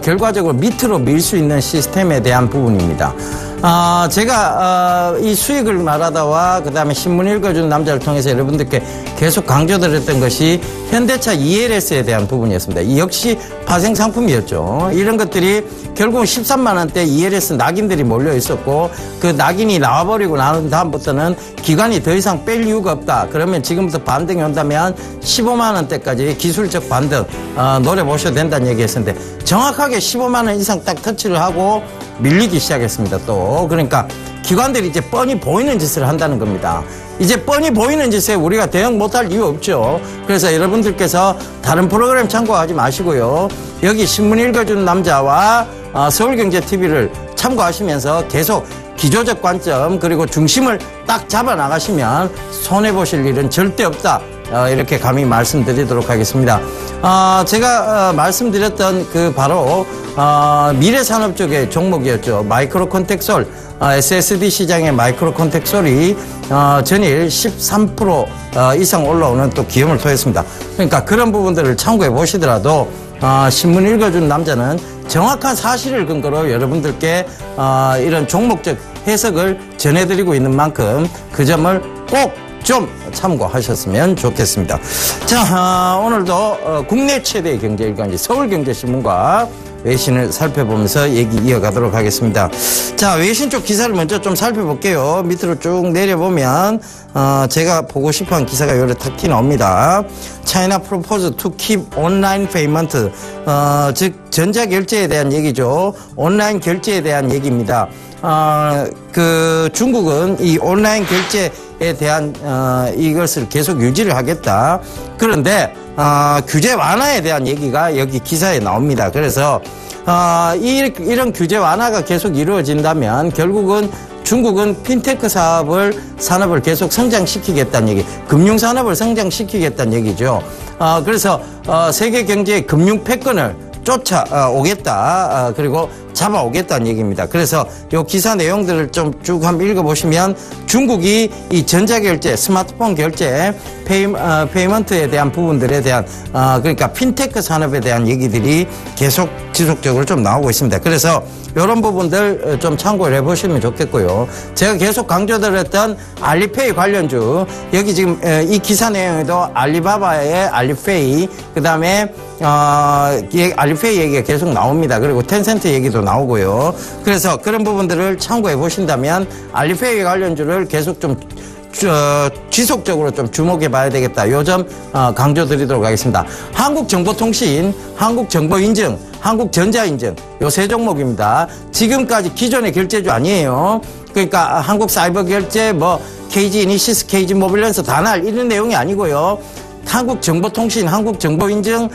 결과적으로 밑으로 밀 수 있는 시스템에 대한 부분입니다. 제가 이 수익을 말하다와 그다음에 신문 읽어준 남자를 통해서 여러분들께 계속 강조드렸던 것이 현대차 ELS에 대한 부분이었습니다. 이 역시 파생상품이었죠. 이런 것들이 결국은 13만 원대 ELS 낙인들이 몰려 있었고 그 낙인이 나와버리고 나온 다음부터는 기관이 더 이상 뺄 이유가 없다. 그러면 지금부터 반등이 온다면 15만 원대까지 기술적 반등 노려보셔도 된다는 얘기했었는데 정확하게 15만 원 이상 딱 터치를 하고 밀리기 시작했습니다. 또 그러니까 기관들이 이제 뻔히 보이는 짓을 한다는 겁니다. 이제 뻔히 보이는 짓에 우리가 대응 못할 이유 없죠. 그래서 여러분들께서 다른 프로그램 참고하지 마시고요. 여기 신문 읽어주는 남자와 서울경제TV를 참고하시면서 계속 기조적 관점 그리고 중심을 딱 잡아 나가시면 손해보실 일은 절대 없다. 이렇게 감히 말씀드리도록 하겠습니다. 제가 말씀드렸던 그 바로 미래산업 쪽의 종목이었죠. 마이크로 컨텍솔 SSD 시장의 마이크로 컨텍솔이 전일 13% 이상 올라오는 또 기염을 토했습니다. 그러니까 그런 부분들을 참고해 보시더라도 신문 읽어준 남자는 정확한 사실을 근거로 여러분들께 이런 종목적 해석을 전해드리고 있는 만큼 그 점을 꼭 좀 참고하셨으면 좋겠습니다. 자, 오늘도 국내 최대의 경제일간지 서울경제신문과 외신을 살펴보면서 얘기 이어가도록 하겠습니다. 자, 외신 쪽 기사를 먼저 좀 살펴볼게요. 밑으로 쭉 내려보면 제가 보고 싶어한 기사가 요래 탁 튀어나옵니다. China proposed to keep online payment, 즉 전자결제에 대한 얘기죠. 온라인 결제에 대한 얘기입니다. 그 중국은 이 온라인 결제에 대한 이것을 계속 유지를 하겠다. 그런데 규제 완화에 대한 얘기가 여기 기사에 나옵니다. 그래서 이런 규제 완화가 계속 이루어진다면 결국은 중국은 핀테크 산업을 계속 성장시키겠다는 얘기, 금융산업을 성장시키겠다는 얘기죠. 그래서 세계 경제의 금융 패권을 쫓아오겠다. 그리고 잡아오겠다는 얘기입니다. 그래서 이 기사 내용들을 좀 쭉 한번 읽어보시면 중국이 이 전자결제, 스마트폰 결제, 페이먼트에 대한 부분들에 대한 그러니까 핀테크 산업에 대한 얘기들이 계속 지속적으로 좀 나오고 있습니다. 그래서 이런 부분들 좀 참고를 해보시면 좋겠고요. 제가 계속 강조드렸던 알리페이 관련주, 여기 지금 이 기사 내용에도 알리바바의 알리페이, 그 다음에 알리페이 얘기가 계속 나옵니다. 그리고 텐센트 얘기도 나오고요. 그래서 그런 부분들을 참고해 보신다면 알리페이 관련주를 계속 좀 지속적으로 좀 주목해 봐야 되겠다. 요 점 강조드리도록 하겠습니다. 한국정보통신, 한국정보인증, 한국전자인증 요 세 종목입니다. 지금까지 기존의 결제주 아니에요. 그러니까 한국사이버결제, KG 이니시스, KG 모빌랜스, 다날 이런 내용이 아니고요. 한국정보통신, 한국정보인증,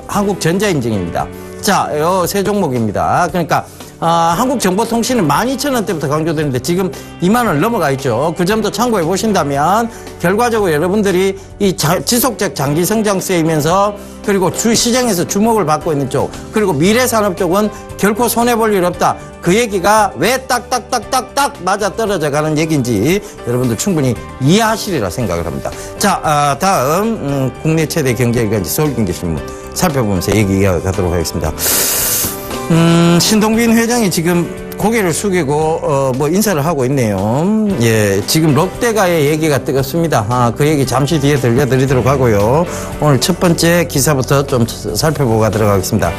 한국전자인증입니다. 자, 요 세 종목입니다. 그러니까 한국정보통신은 12,000원대부터 강조되는데 지금 2만 원 넘어가 있죠. 그 점도 참고해 보신다면 결과적으로 여러분들이 이 지속적 장기 성장세이면서 그리고 시장에서 주목을 받고 있는 쪽 그리고 미래산업 쪽은 결코 손해볼 일 없다. 그 얘기가 왜 딱딱딱딱딱 맞아떨어져 가는 얘기인지 여러분들 충분히 이해하시리라 생각을 합니다. 자, 다음 국내 최대 경제일간지 서울경제신문 살펴보면서 얘기 이어가도록 하겠습니다. 신동빈 회장이 지금 고개를 숙이고 뭐 인사를 하고 있네요. 예, 지금 롯데가의 얘기가 뜨겁습니다. 그 얘기 잠시 뒤에 들려드리도록 하고요. 오늘 첫 번째 기사부터 좀 살펴보고 가도록 하겠습니다.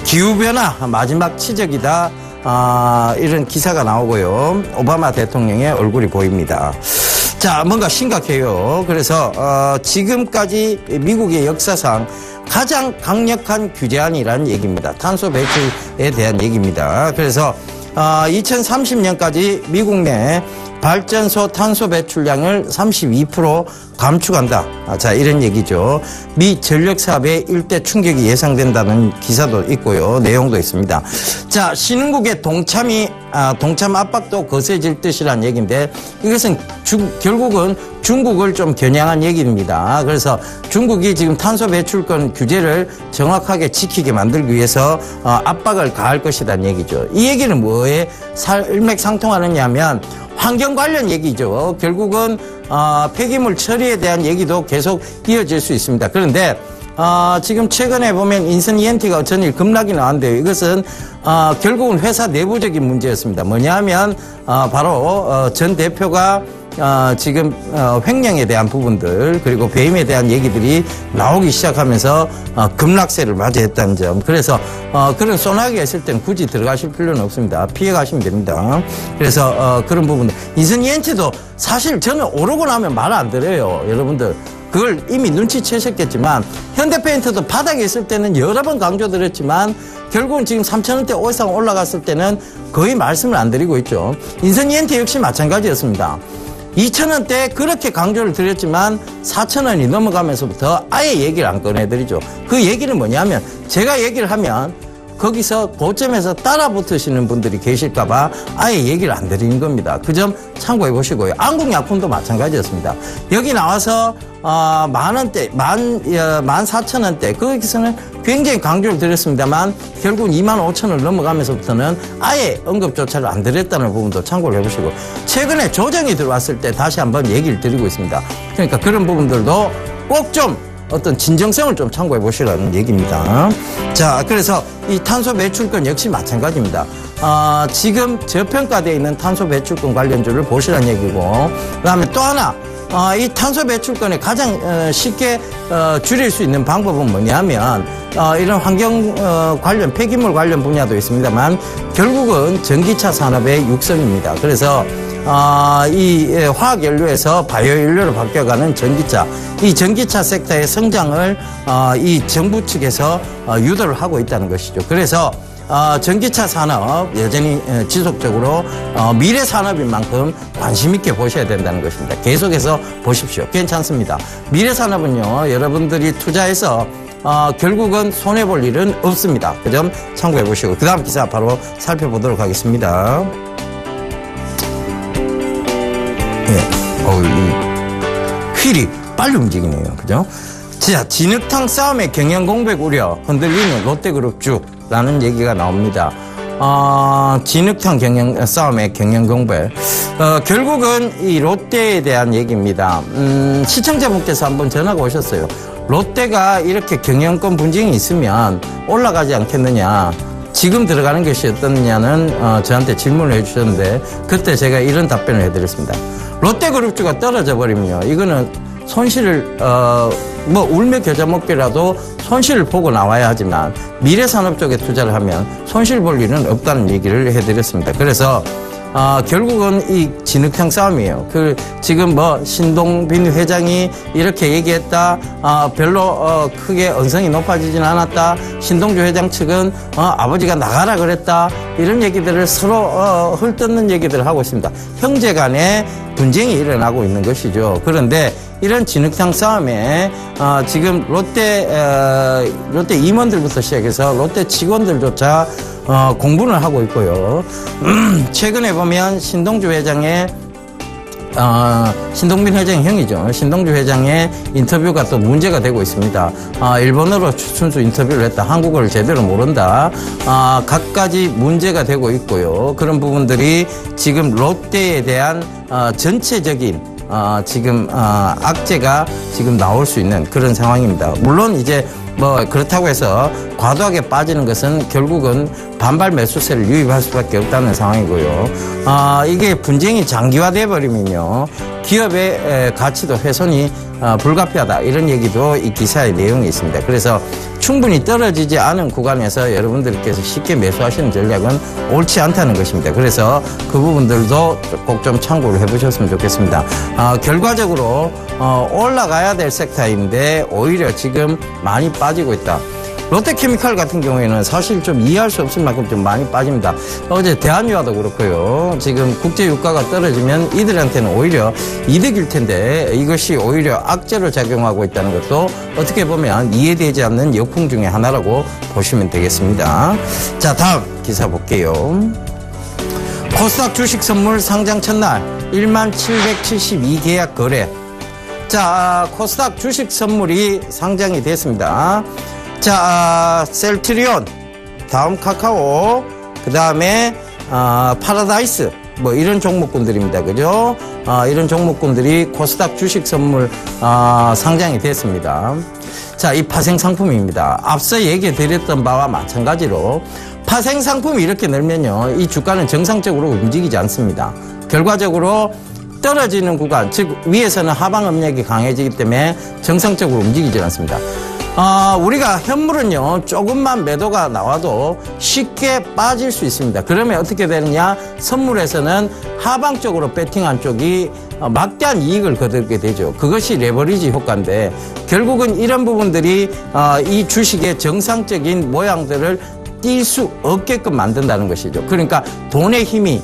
기후변화 마지막 치적이다. 이런 기사가 나오고요. 오바마 대통령의 얼굴이 보입니다. 자, 뭔가 심각해요. 그래서 지금까지 미국의 역사상 가장 강력한 규제안이라는 얘기입니다. 탄소 배출에 대한 얘기입니다. 그래서 2030년까지 미국 내 발전소 탄소 배출량을 32% 감축한다. 자, 이런 얘기죠. 미 전력 사업에 일대 충격이 예상된다는 기사도 있고요. 내용도 있습니다. 자, 신흥국의 동참 압박도 거세질 듯이란 얘기인데 이것은 결국은 중국을 좀 겨냥한 얘기입니다. 그래서 중국이 지금 탄소 배출권 규제를 정확하게 지키게 만들기 위해서 압박을 가할 것이라는 얘기죠. 이 얘기는 뭐에 일맥상통하느냐 하면 환경 관련 얘기죠. 결국은 폐기물 처리에 대한 얘기도 계속 이어질 수 있습니다. 그런데 지금 최근에 보면 인선 ENT가 전일 급락이 나왔는데요. 이것은 결국은 회사 내부적인 문제였습니다. 뭐냐면 바로 전 대표가 지금 횡령에 대한 부분들 그리고 배임에 대한 얘기들이 나오기 시작하면서 급락세를 맞이했다는 점. 그래서 그런 소나기가 있을 때는 굳이 들어가실 필요는 없습니다. 피해 가시면 됩니다. 그래서 그런 부분들. 인선 ENT도 사실 저는 오르고 나면 말 안 들어요. 여러분들. 그걸 이미 눈치채셨겠지만 현대페인트도 바닥에 있을 때는 여러 번 강조드렸지만 결국은 지금 3,000원대 이상 올라갔을 때는 거의 말씀을 안 드리고 있죠. 인선 ENT 역시 마찬가지였습니다. 2,000원대 그렇게 강조를 드렸지만 4,000원이 넘어가면서부터 아예 얘기를 안 꺼내드리죠. 그 얘기는 뭐냐면 제가 얘기를 하면 거기서 고점에서 따라 붙으시는 분들이 계실까봐 아예 얘기를 안 드리는 겁니다. 그 점 참고해 보시고요. 한국약품도 마찬가지였습니다. 여기 나와서 10,000원대, 14,000원대 거기서는 굉장히 강조를 드렸습니다만 결국은 25,000원을 넘어가면서부터는 아예 언급조차를 안 드렸다는 부분도 참고를 해보시고 최근에 조정이 들어왔을 때 다시 한번 얘기를 드리고 있습니다. 그러니까 그런 부분들도 꼭 좀 어떤 진정성을 좀 참고해 보시라는 얘기입니다. 자, 그래서 이 탄소 배출권 역시 마찬가지입니다. 지금 저평가되어 있는 탄소 배출권 관련주를 보시라는 얘기고, 그 다음에 또 하나, 이 탄소 배출권에 가장 쉽게 줄일 수 있는 방법은 뭐냐면, 이런 환경 관련, 폐기물 관련 분야도 있습니다만, 결국은 전기차 산업의 육성입니다. 그래서 이 화학연료에서 바이오연료로 바뀌어가는 전기차, 이 전기차 섹터의 성장을 이 정부 측에서 유도를 하고 있다는 것이죠. 그래서 전기차 산업 여전히 지속적으로 미래 산업인 만큼 관심 있게 보셔야 된다는 것입니다. 계속해서 보십시오. 괜찮습니다. 미래 산업은요, 여러분들이 투자해서 결국은 손해볼 일은 없습니다. 그 점 참고해 보시고 그 다음 기사 바로 살펴보도록 하겠습니다. 이 휠이 빨리 움직이네요. 그죠? 자, 진흙탕 싸움의 경영 공백 우려 흔들리는 롯데그룹주라는 얘기가 나옵니다. 진흙탕 싸움의 경영 공백. 결국은 이 롯데에 대한 얘기입니다. 시청자분께서 한번 전화가 오셨어요. 롯데가 이렇게 경영권 분쟁이 있으면 올라가지 않겠느냐. 지금 들어가는 것이 어떻느냐는 저한테 질문을 해주셨는데 그때 제가 이런 답변을 해드렸습니다. 롯데그룹주가 떨어져 버리면요, 이거는 손실을 울며 겨자 먹기라도 손실을 보고 나와야 하지만 미래산업 쪽에 투자를 하면 손실 볼 일은 없다는 얘기를 해드렸습니다. 그래서 결국은 이 진흙탕 싸움이에요. 지금 신동빈 회장이 이렇게 얘기했다. 별로 크게 언성이 높아지진 않았다. 신동주 회장 측은 아버지가 나가라 그랬다. 이런 얘기들을 서로 헐뜯는 얘기들을 하고 있습니다. 형제 간에 분쟁이 일어나고 있는 것이죠. 그런데 이런 진흙탕 싸움에 지금 롯데 임원들부터 시작해서 롯데 직원들조차 공분을 하고 있고요. 최근에 보면 신동빈 회장의 형이죠. 신동주 회장의 인터뷰가 또 문제가 되고 있습니다. 일본어로 순수 인터뷰를 했다. 한국어를 제대로 모른다. 갖가지 문제가 되고 있고요. 그런 부분들이 지금 롯데에 대한 전체적인 지금 악재가 지금 나올 수 있는 그런 상황입니다. 물론 이제 뭐 그렇다고 해서 과도하게 빠지는 것은 결국은 반발 매수세를 유입할 수밖에 없다는 상황이고요. 이게 분쟁이 장기화돼 버리면요, 기업의 가치도 훼손이 불가피하다, 이런 얘기도 이 기사의 내용에 있습니다. 그래서 충분히 떨어지지 않은 구간에서 여러분들께서 쉽게 매수하시는 전략은 옳지 않다는 것입니다. 그래서 그 부분들도 꼭 좀 참고를 해보셨으면 좋겠습니다. 결과적으로 올라가야 될 섹터인데 오히려 지금 많이 빠지고 있다. 롯데케미칼 같은 경우에는 사실 좀 이해할 수 없을 만큼 좀 많이 빠집니다. 어제 대한유화도 그렇고요. 지금 국제유가가 떨어지면 이들한테는 오히려 이득일 텐데 이것이 오히려 악재로 작용하고 있다는 것도 어떻게 보면 이해되지 않는 역풍 중에 하나라고 보시면 되겠습니다. 자, 다음 기사 볼게요. 코스닥 주식 선물 상장 첫날 1772계약 거래. 자, 코스닥 주식 선물이 상장이 됐습니다. 자, 셀트리온, 다음 카카오, 그 다음에 파라다이스, 뭐 이런 종목군들입니다. 그죠? 이런 종목군들이 코스닥 주식 선물 상장이 됐습니다. 자, 이 파생 상품입니다. 앞서 얘기 드렸던 바와 마찬가지로 파생 상품이 이렇게 늘면요, 이 주가는 정상적으로 움직이지 않습니다. 결과적으로 떨어지는 구간, 즉 위에서는 하방 압력이 강해지기 때문에 정상적으로 움직이지 않습니다. 우리가 현물은요, 조금만 매도가 나와도 쉽게 빠질 수 있습니다. 그러면 어떻게 되느냐? 선물에서는 하방 쪽으로 배팅한 쪽이 막대한 이익을 거두게 되죠. 그것이 레버리지 효과인데, 결국은 이런 부분들이 이 주식의 정상적인 모양들을 띌 수 없게끔 만든다는 것이죠. 그러니까 돈의 힘이,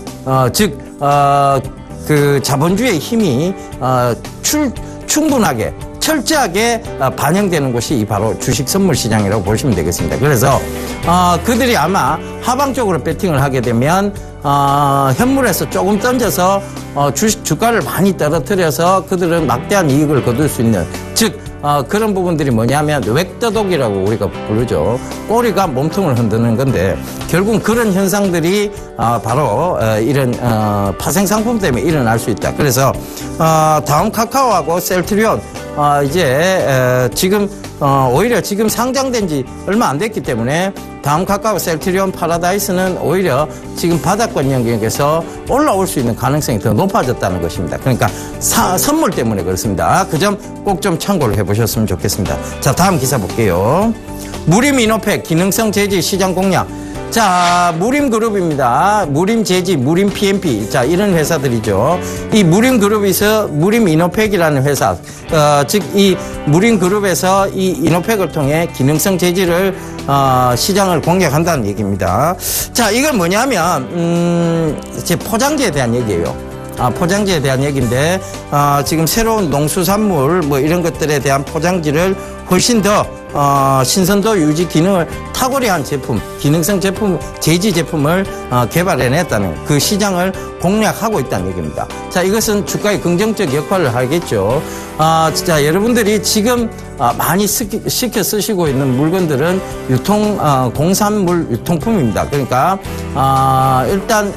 그 자본주의의 힘이 충분하게 철저하게 반영되는 곳이 바로 주식 선물 시장이라고 보시면 되겠습니다. 그래서 그들이 아마 하방 쪽으로 배팅을 하게 되면 현물에서 조금 던져서 주가를 많이 떨어뜨려서 그들은 막대한 이익을 거둘 수 있는, 즉 그런 부분들이 뭐냐면 웩더독이라고 우리가 부르죠. 꼬리가 몸통을 흔드는 건데, 결국은 그런 현상들이 바로 이런 파생 상품 때문에 일어날 수 있다. 그래서 다음 카카오하고 셀트리온 이제 지금 오히려 지금 상장된 지 얼마 안 됐기 때문에 다음 카카오, 셀트리온, 파라다이스는 오히려 지금 바닥권 영역에서 올라올 수 있는 가능성이 더 높아졌다는 것입니다. 그러니까 선물 때문에 그렇습니다. 그 점 꼭 좀 참고를 해보셨으면 좋겠습니다. 자, 다음 기사 볼게요. 무림 이노팩 기능성 제지 시장 공략. 자, 무림그룹입니다. 무림제지, 무림PMP. 자, 이런 회사들이죠. 이 무림그룹에서 무림이노팩이라는 회사, 즉, 이 무림그룹에서 이 이노팩을 통해 기능성 제지를, 시장을 공략한다는 얘기입니다. 자, 이건 뭐냐면, 제 포장재에 대한 얘기예요. 포장재에 대한 얘기인데, 지금 새로운 농수산물, 뭐 이런 것들에 대한 포장지를 훨씬 더 신선도 유지 기능을 탁월히 한 제품, 기능성 제품, 제지 제품을 개발해냈다는, 그 시장을 공략하고 있다는 얘기입니다. 자, 이것은 주가에 긍정적 역할을 하겠죠. 진짜 여러분들이 지금 많이 시켜 쓰시고 있는 물건들은 공산물 유통품입니다. 그러니까 일단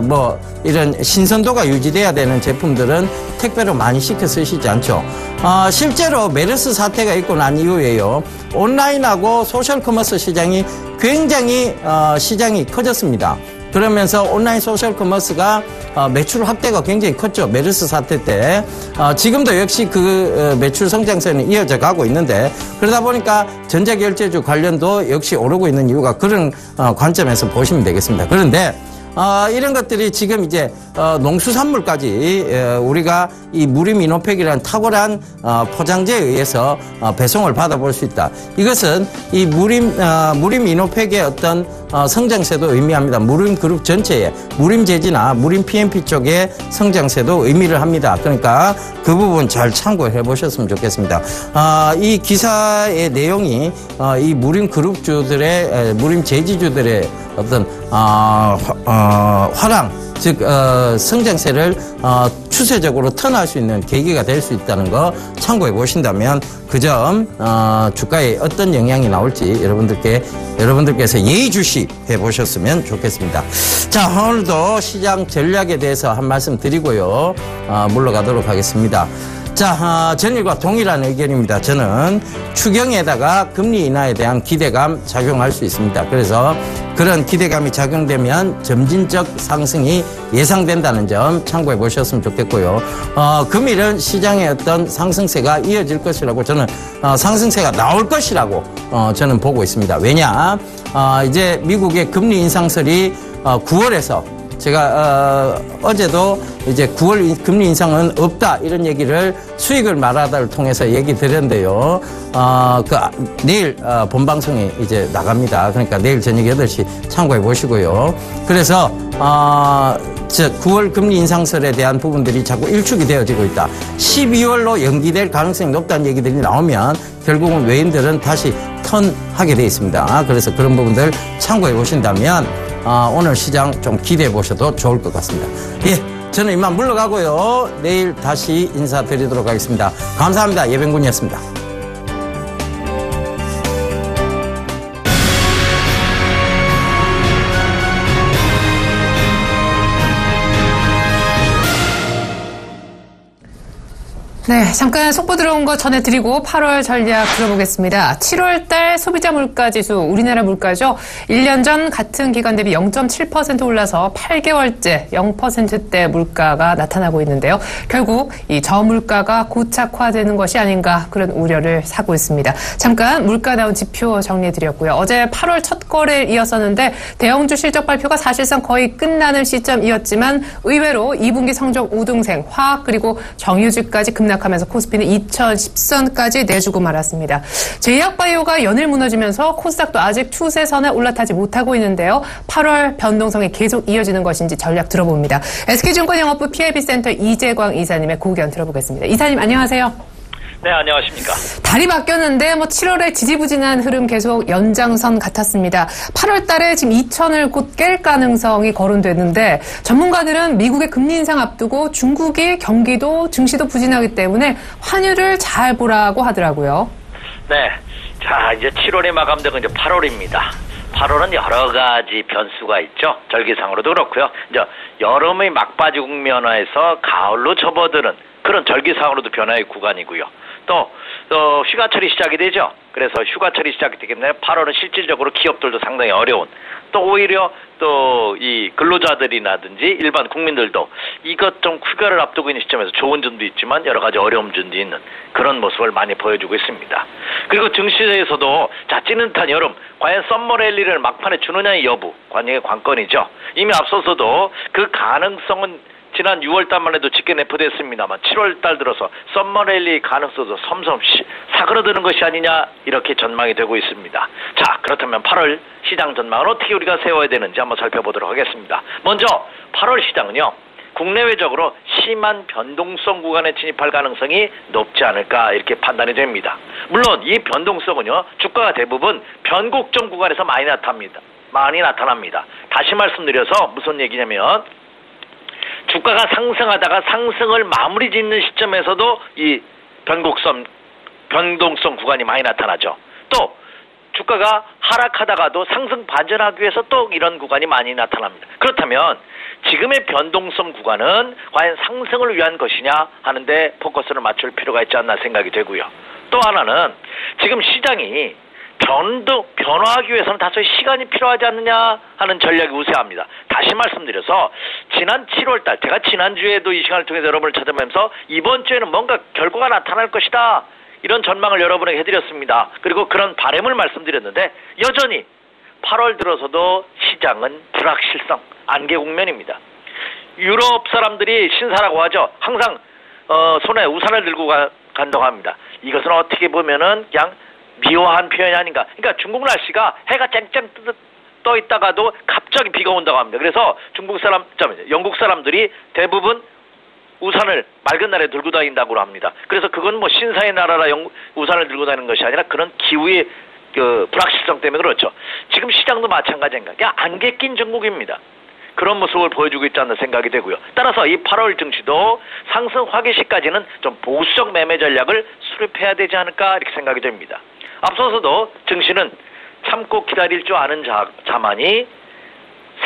뭐 이런 신선도가 유지돼야 되는 제품들은 택배로 많이 시켜 쓰시지 않죠. 실제로 메르스 사태가 있고 난 이후에요, 온라인하고 소셜 커머스 시장이 굉장히 시장이 커졌습니다. 그러면서 온라인 소셜 커머스가 매출 확대가 굉장히 컸죠. 메르스 사태 때. 지금도 역시 그 매출 성장세는 이어져 가고 있는데, 그러다 보니까 전자결제주 관련도 역시 오르고 있는 이유가 그런 관점에서 보시면 되겠습니다. 그런데 이런 것들이 지금 이제 농수산물까지 우리가 이 무림 이노팩이라는 탁월한 포장재에 의해서 배송을 받아볼 수 있다. 이것은 이 무림 이노팩의 어떤 성장세도 의미합니다. 무림그룹 전체에 무림재지나 무림 PMP 쪽의 성장세도 의미를 합니다. 그러니까 그 부분 잘 참고해 보셨으면 좋겠습니다. 이 기사의 내용이 이 무림그룹주들의 무림재지주들의 어떤 화랑 즉 성장세를 추세적으로 턴할 수 있는 계기가 될 수 있다는 거 참고해 보신다면 그 점 주가에 어떤 영향이 나올지 여러분들께서 예의주시해 보셨으면 좋겠습니다. 자, 오늘도 시장 전략에 대해서 한 말씀 드리고요. 물러가도록 하겠습니다. 자, 전일과 동일한 의견입니다. 저는 추경에다가 금리 인하에 대한 기대감 작용할 수 있습니다. 그래서 그런 기대감이 작용되면 점진적 상승이 예상된다는 점 참고해 보셨으면 좋겠고요. 금일은 시장의 어떤 상승세가 이어질 것이라고 저는 상승세가 나올 것이라고 저는 보고 있습니다. 왜냐? 이제 미국의 금리 인상설이 9월에서 제가 어제도 이제 9월 금리 인상은 없다 이런 얘기를 수익을 말하다를 통해서 얘기 드렸는데요. 내일 본방송이 이제 나갑니다. 그러니까 내일 저녁 8시 참고해 보시고요. 그래서 9월 금리 인상설에 대한 부분들이 자꾸 일축이 되어지고 있다. 12월로 연기될 가능성이 높다는 얘기들이 나오면 결국은 외인들은 다시 턴하게 돼 있습니다. 그래서 그런 부분들 참고해 보신다면 오늘 시장 좀 기대해 보셔도 좋을 것 같습니다. 예, 저는 이만 물러가고요. 내일 다시 인사드리도록 하겠습니다. 감사합니다. 예병군이었습니다. 네, 잠깐 속보 들어온 거 전해드리고 8월 전략 들어보겠습니다. 7월달 소비자 물가지수, 우리나라 물가죠. 1년 전 같은 기간 대비 0.7% 올라서 8개월째 0%대 물가가 나타나고 있는데요. 결국 이 저물가가 고착화되는 것이 아닌가 그런 우려를 사고 있습니다. 잠깐 물가 나온 지표 정리해드렸고요. 어제 8월 첫 거래일 이었었는데 대형주 실적 발표가 사실상 거의 끝나는 시점이었지만 의외로 2분기 성적 우등생, 화학 그리고 정유주까지 급락하면서 코스피는 2010선까지 내주고 말았습니다. 제약바이오가 연일 무너지면서 코스닥도 아직 추세선에 올라타지 못하고 있는데요. 8월 변동성이 계속 이어지는 것인지 전략 들어봅니다. SK증권 영업부 PIB센터 이재광 이사님의 고견 들어보겠습니다. 이사님 안녕하세요. 네, 안녕하십니까. 달이 바뀌었는데 7월에 지지부진한 흐름 계속 연장선 같았습니다. 8월 달에 지금 2,000을 곧 깰 가능성이 거론됐는데 전문가들은 미국의 금리 인상 앞두고 중국이 경기도, 증시도 부진하기 때문에 환율을 잘 보라고 하더라고요. 네. 자, 이제 7월이 마감되고 이제 8월입니다. 8월은 여러 가지 변수가 있죠. 절기상으로도 그렇고요. 이제 여름의 막바지 국면에서 가을로 접어드는 그런 절기상으로도 변화의 구간이고요. 또 휴가철이 시작이 되죠. 그래서 휴가철이 시작이 되기 때문에 8월은 실질적으로 기업들도 상당히 어려운, 또 오히려 또 이 근로자들이라든지 일반 국민들도 이것 좀 휴가를 앞두고 있는 시점에서 좋은 점도 있지만 여러 가지 어려운 점도 있는 그런 모습을 많이 보여주고 있습니다. 그리고 증시에서도 자, 찌릿한 여름, 과연 썸머 랠리를 막판에 주느냐의 여부, 관건이죠. 이미 앞서서도 그 가능성은 지난 6월달만 해도 짙게 내포됐습니다만 7월달 들어서 썸머랠리 가능성도 섬섬 사그러드는 것이 아니냐 이렇게 전망이 되고 있습니다. 자, 그렇다면 8월 시장 전망은 어떻게 우리가 세워야 되는지 한번 살펴보도록 하겠습니다. 먼저 8월 시장은요, 국내외적으로 심한 변동성 구간에 진입할 가능성이 높지 않을까 이렇게 판단이 됩니다. 물론 이 변동성은요, 주가가 대부분 변곡점 구간에서 많이 나타납니다. 다시 말씀드려서 무슨 얘기냐면 주가가 상승하다가 상승을 마무리 짓는 시점에서도 이 변동성 구간이 많이 나타나죠. 또 주가가 하락하다가도 상승 반전하기 위해서 또 이런 구간이 많이 나타납니다. 그렇다면 지금의 변동성 구간은 과연 상승을 위한 것이냐 하는데 포커스를 맞출 필요가 있지 않나 생각이 되고요. 또 하나는 지금 시장이 변화하기 위해서는 다소의 시간이 필요하지 않느냐 하는 전략이 우세합니다. 다시 말씀드려서 지난 7월달, 제가 지난주에도 이 시간을 통해서 여러분을 찾아뵈면서 이번 주에는 뭔가 결과가 나타날 것이다 이런 전망을 여러분에게 해드렸습니다. 그리고 그런 바람을 말씀드렸는데 여전히 8월 들어서도 시장은 불확실성, 안개 국면입니다. 유럽 사람들이 신사라고 하죠. 항상 손에 우산을 들고 간다고 합니다. 이것은 어떻게 보면은 그냥 미워한 표현이 아닌가. 그러니까 중국 날씨가 해가 쨍쨍 떠 있다가도 갑자기 비가 온다고 합니다. 그래서 영국 사람들이 대부분 우산을 맑은 날에 들고 다닌다고 합니다. 그래서 그건 뭐 신사의 나라라 우산을 들고 다니는 것이 아니라 그런 기후의 불확실성 때문에 그렇죠. 지금 시장도 마찬가지인가. 그냥 안개 낀 전국입니다. 그런 모습을 보여주고 있지 않나 생각이 되고요. 따라서 이 8월 증시도 상승 확인 시까지는 좀 보수적 매매 전략을 수립해야 되지 않을까 이렇게 생각이 됩니다. 앞서서도 증시는 참고 기다릴 줄 아는 자만이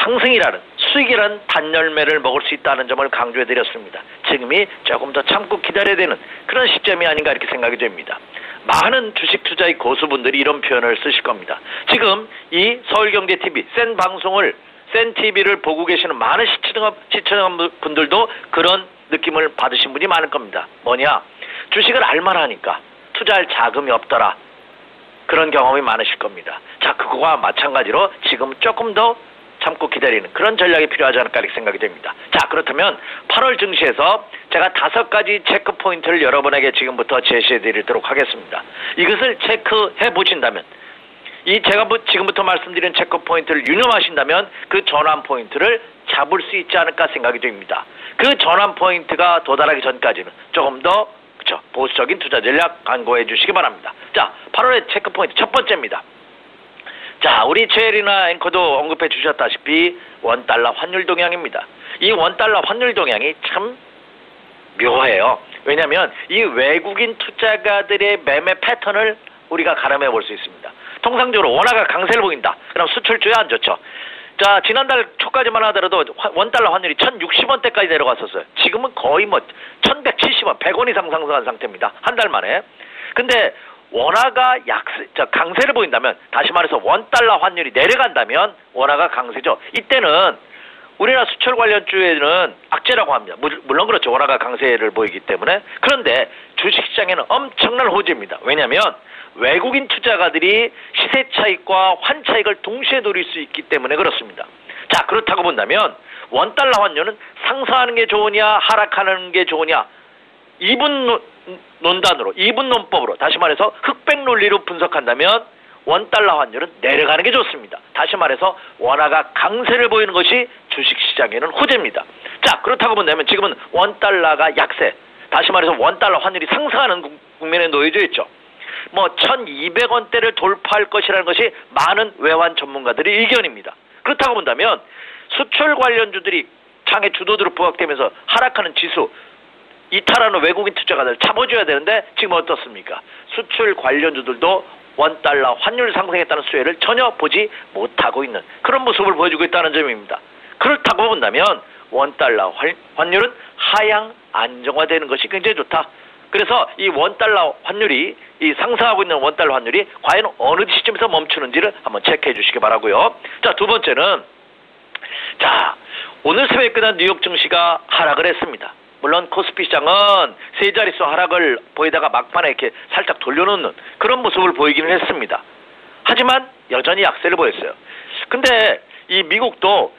상승이라는 수익이라는 단열매를 먹을 수 있다는 점을 강조해드렸습니다. 지금이 조금 더 참고 기다려야 되는 그런 시점이 아닌가 이렇게 생각이 됩니다. 많은 주식 투자의 고수분들이 이런 표현을 쓰실 겁니다. 지금 이 서울경제TV 센 TV를 보고 계시는 많은 시청자분들도 그런 느낌을 받으신 분이 많을 겁니다. 뭐냐? 주식을 알만하니까 투자할 자금이 없더라. 그런 경험이 많으실 겁니다. 자, 그거와 마찬가지로 지금 조금 더 참고 기다리는 그런 전략이 필요하지 않을까 이렇게 생각이 됩니다. 자, 그렇다면 8월 증시에서 제가 5가지 체크 포인트를 여러분에게 지금부터 제시해 드리도록 하겠습니다. 이것을 체크해 보신다면 제가 지금부터 말씀드린 체크 포인트를 유념하신다면 그 전환 포인트를 잡을 수 있지 않을까 생각이 됩니다. 그 전환 포인트가 도달하기 전까지는 조금 더 보수적인 투자 전략 강구해 주시기 바랍니다. 자, 8월의 체크 포인트 첫 번째입니다. 자, 우리 최혜리나 앵커도 언급해 주셨다시피 원달러 환율 동향입니다. 이 원달러 환율 동향이 참 묘해요. 왜냐하면 이 외국인 투자가들의 매매 패턴을 우리가 가늠해 볼 수 있습니다. 통상적으로 원화가 강세를 보인다. 그럼 수출주에 안 좋죠. 자, 지난달 초까지만 하더라도 원달러 환율이 1060원대까지 내려갔었어요. 지금은 거의 1170원, 100원 이상 상승한 상태입니다. 한 달 만에. 근데 원화가 강세를 보인다면, 다시 말해서 원달러 환율이 내려간다면 원화가 강세죠. 이때는 우리나라 수출 관련주에는 악재라고 합니다. 물론 그렇죠. 원화가 강세를 보이기 때문에. 그런데 주식시장에는 엄청난 호재입니다. 왜냐하면 외국인 투자가들이 시세 차익과 환 차익을 동시에 노릴 수 있기 때문에 그렇습니다. 자, 그렇다고 본다면 원달러 환율은 상승하는 게 좋으냐 하락하는 게 좋으냐 이분 논법으로 다시 말해서 흑백 논리로 분석한다면 원달러 환율은 내려가는 게 좋습니다. 다시 말해서 원화가 강세를 보이는 것이 주식시장에는 호재입니다. 자, 그렇다고 본다면 지금은 원달러가 약세, 다시 말해서 원달러 환율이 상승하는 국면에 놓여져 있죠. 1200원대를 돌파할 것이라는 것이 많은 외환 전문가들의 의견입니다. 그렇다고 본다면 수출 관련주들이 장의 주도주로 부각되면서 하락하는 지수, 이탈하는 외국인 투자가들 잡아줘야 되는데 지금 어떻습니까? 수출 관련주들도 원달러 환율 상승에 따른 수혜를 전혀 보지 못하고 있는 그런 모습을 보여주고 있다는 점입니다. 그렇다고 본다면 원달러 환율은 하향 안정화되는 것이 굉장히 좋다. 그래서 이 원달러 환율이, 이 상승하고 있는 원달러 환율이 과연 어느 시점에서 멈추는지를 한번 체크해 주시기 바라고요. 자, 두 번째는, 자, 오늘 새벽에 끝난 뉴욕 증시가 하락을 했습니다. 물론 코스피 시장은 세 자릿수 하락을 보이다가 막판에 이렇게 살짝 돌려놓는 그런 모습을 보이기는 했습니다. 하지만 여전히 약세를 보였어요. 근데 이 미국도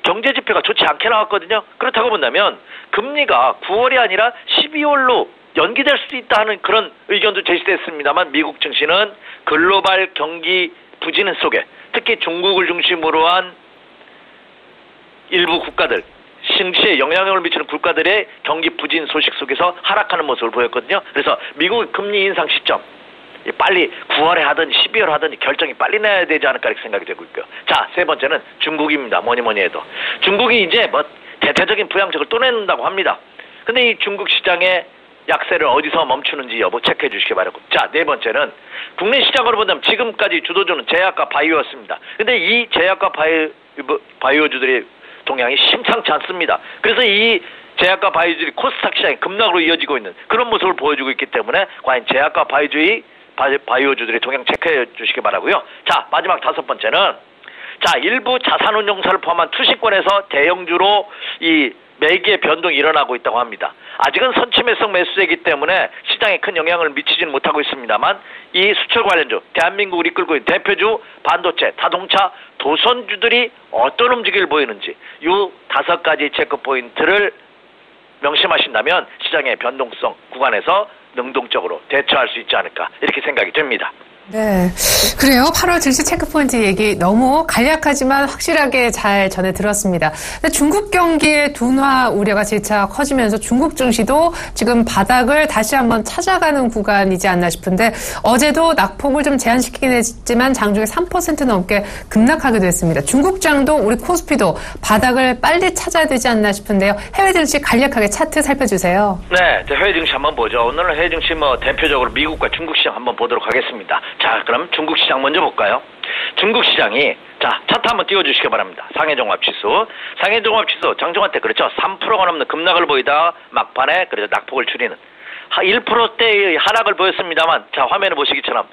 경제 지표가 좋지 않게 나왔거든요. 그렇다고 본다면 금리가 9월이 아니라 12월로 연기될 수도 있다 하는 그런 의견도 제시됐습니다만 미국 증시는 글로벌 경기 부진 속에 특히 중국을 중심으로 한 일부 국가들, 증시에 영향력을 미치는 국가들의 경기 부진 소식 속에서 하락하는 모습을 보였거든요. 그래서 미국의 금리 인상 시점 빨리 9월에 하든 12월 하든 결정이 빨리 내야 되지 않을까 이렇게 생각이 되고 있고요. 자, 세 번째는 중국입니다. 뭐니 해도 중국이 이제 대대적인 부양책을 또 내는다고 합니다. 근데 이 중국 시장의 약세를 어디서 멈추는지 여부 체크해 주시기 바라고. 자, 네 번째는 국내 시장으로 본다면 지금까지 주도주는 제약과 바이오였습니다. 근데 이 제약과 바이오주들의 동향이 심상치 않습니다. 그래서 이 제약과 바이오주들이 코스닥 시장의 급락으로 이어지고 있는 그런 모습을 보여주고 있기 때문에 과연 제약과 바이오주들의 동향 체크해 주시기 바라고요. 자, 마지막 다섯 번째는, 자, 일부 자산운용사를 포함한 투신권에서 대형주로 이 매기의 변동이 일어나고 있다고 합니다. 아직은 선침해성 매수세이기 때문에 시장에 큰 영향을 미치지는 못하고 있습니다만 이 수출 관련주, 대한민국을 이끌고 있는 대표주, 반도체, 자동차, 도선주들이 어떤 움직임을 보이는지 이 5가지 체크 포인트를 명심하신다면 시장의 변동성 구간에서 능동적으로 대처할 수 있지 않을까 이렇게 생각이 됩니다. 네. 그래요. 8월 증시 체크포인트 얘기 너무 간략하지만 확실하게 잘 전해 들었습니다. 중국 경기의 둔화 우려가 재차 커지면서 중국 증시도 지금 바닥을 다시 한번 찾아가는 구간이지 않나 싶은데 어제도 낙폭을 좀 제한시키긴 했지만 장중에 3% 넘게 급락하기도 했습니다. 중국장도 우리 코스피도 바닥을 빨리 찾아야 되지 않나 싶은데요. 해외 증시 간략하게 차트 살펴주세요. 네. 해외 증시 한번 보죠. 오늘은 해외 증시 대표적으로 미국과 중국 시장 한번 보도록 하겠습니다. 자, 그럼 중국 시장 먼저 볼까요? 중국 시장이 자 차트 한번 띄워주시기 바랍니다. 상해종합지수 장중한 때 그렇죠. 3%가 넘는 급락을 보이다 막판에 그래서 낙폭을 줄이는 1%대의 하락을 보였습니다만 자 화면에 보시기처럼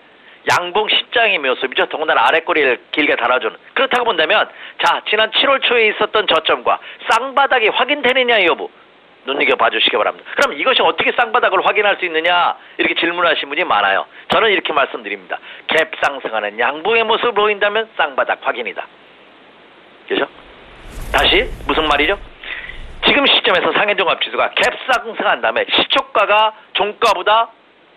양봉 십장의 모습이죠. 더군다나 아랫꼬리를 길게 달아주는 그렇다고 본다면 자 지난 7월 초에 있었던 저점과 쌍바닥이 확인되느냐 여부 눈여겨봐 주시기 바랍니다. 그럼 이것이 어떻게 쌍바닥을 확인할 수 있느냐 이렇게 질문하신 분이 많아요. 저는 이렇게 말씀드립니다. 갭 상승하는 양봉의 모습을 보인다면 쌍바닥 확인이다. 그죠? 다시 무슨 말이죠? 지금 시점에서 상해종합지수가 갭 상승한 다음에 시초가가 종가보다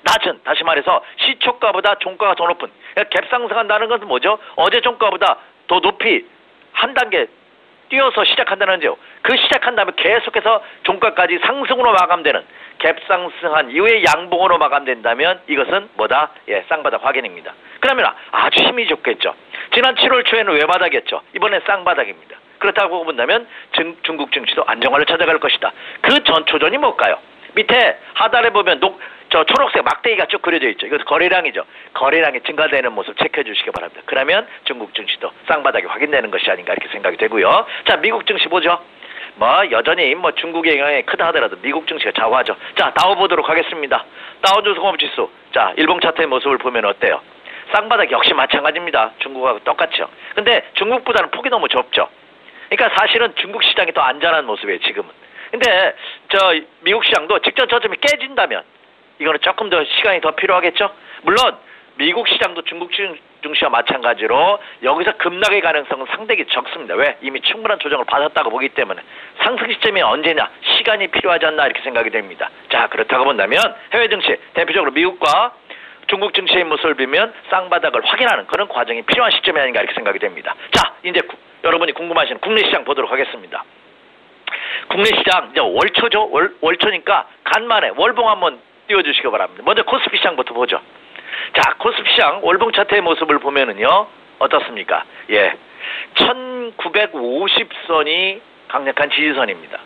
낮은 다시 말해서 시초가보다 종가가 더 높은 갭 상승한다는 것은 뭐죠? 어제 종가보다 더 높이 한 단계 뛰어서 시작한다는 거죠. 그 시작한 다음에 계속해서 종가까지 상승으로 마감되는 갭 상승한 이후에 양봉으로 마감된다면 이것은 뭐다? 예, 쌍바닥 확인입니다. 그러면 아주 힘이 좋겠죠. 지난 7월 초에는 외바닥이었죠. 이번엔 쌍바닥입니다. 그렇다고 본다면 중국 증시도 안정화를 찾아갈 것이다. 그 전 초전이 뭘까요? 밑에 하단에 보면 저 초록색 막대기가 쭉 그려져 있죠. 이것도 거래량이죠. 거래량이 증가되는 모습 체크해 주시기 바랍니다. 그러면 중국 증시도 쌍바닥이 확인되는 것이 아닌가 이렇게 생각이 되고요. 자, 미국 증시 보죠. 여전히 중국의 영향이 크다 하더라도 미국 증시가 좌우하죠. 자, 다우 보도록 하겠습니다. 다우존스공업지수. 자, 일봉 차트의 모습을 보면 어때요? 쌍바닥 역시 마찬가지입니다. 중국하고 똑같죠. 근데 중국보다는 폭이 너무 좁죠. 그러니까 사실은 중국 시장이 더 안전한 모습이에요, 지금은. 근데 미국 시장도 직전 저점이 깨진다면 이거는 조금 더 시간이 더 필요하겠죠. 물론 미국 시장도 중국 증시와 마찬가지로 여기서 급락의 가능성은 상당히 적습니다. 왜? 이미 충분한 조정을 받았다고 보기 때문에 상승 시점이 언제냐 시간이 필요하지 않나 이렇게 생각이 됩니다. 자, 그렇다고 본다면 해외 증시 대표적으로 미국과 중국 증시의 모습을 보면 쌍바닥을 확인하는 그런 과정이 필요한 시점이 아닌가 이렇게 생각이 됩니다. 자, 이제 여러분이 궁금하신 국내 시장 보도록 하겠습니다. 국내 시장 이제 월초죠. 월초니까 간만에 월봉 한번 띄워주시기 바랍니다. 먼저 코스피 시장부터 보죠. 자, 코스피 시장 월봉 차트의 모습을 보면은요 어떻습니까? 예, 1950선이 강력한 지지선입니다.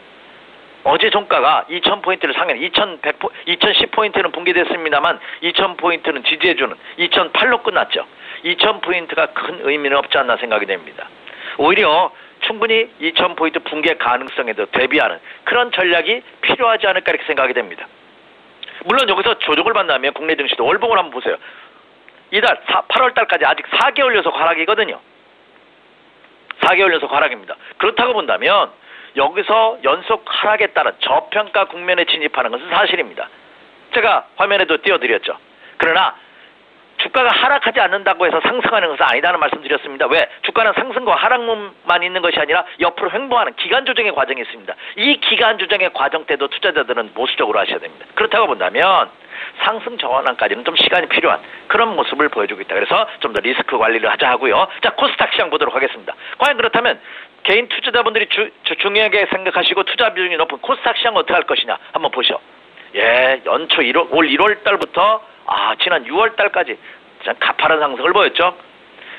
어제 종가가 2000포인트를 상회 2010포인트는 붕괴됐습니다만 2000포인트는 지지해주는 2008로 끝났죠. 2000포인트가 큰 의미는 없지 않나 생각이 됩니다. 오히려 충분히 2000포인트 붕괴 가능성에도 대비하는 그런 전략이 필요하지 않을까 이렇게 생각이 됩니다. 물론 여기서 조정을 받는다면 국내 증시도 월봉을 한번 보세요. 이달 8월 달까지 아직 4개월 연속 하락이거든요. 4개월 연속 하락입니다. 그렇다고 본다면 여기서 연속 하락에 따른 저평가 국면에 진입하는 것은 사실입니다. 제가 화면에도 띄워드렸죠. 그러나 주가가 하락하지 않는다고 해서 상승하는 것은 아니다는 말씀드렸습니다. 왜? 주가는 상승과 하락만 있는 것이 아니라 옆으로 횡보하는 기간 조정의 과정이 있습니다. 이 기간 조정의 과정 때도 투자자들은 보수적으로 하셔야 됩니다. 그렇다고 본다면 상승 전환까지는 좀 시간이 필요한 그런 모습을 보여주고 있다. 그래서 좀 더 리스크 관리를 하자 하고요. 자, 코스닥 시장 보도록 하겠습니다. 과연 그렇다면 개인 투자자분들이 중요하게 생각하시고 투자 비중이 높은 코스닥 시장 어떻게 할 것이냐 한번 보시죠. 예, 연초 올 1월 달부터 지난 6월 달까지 가파른 상승을 보였죠.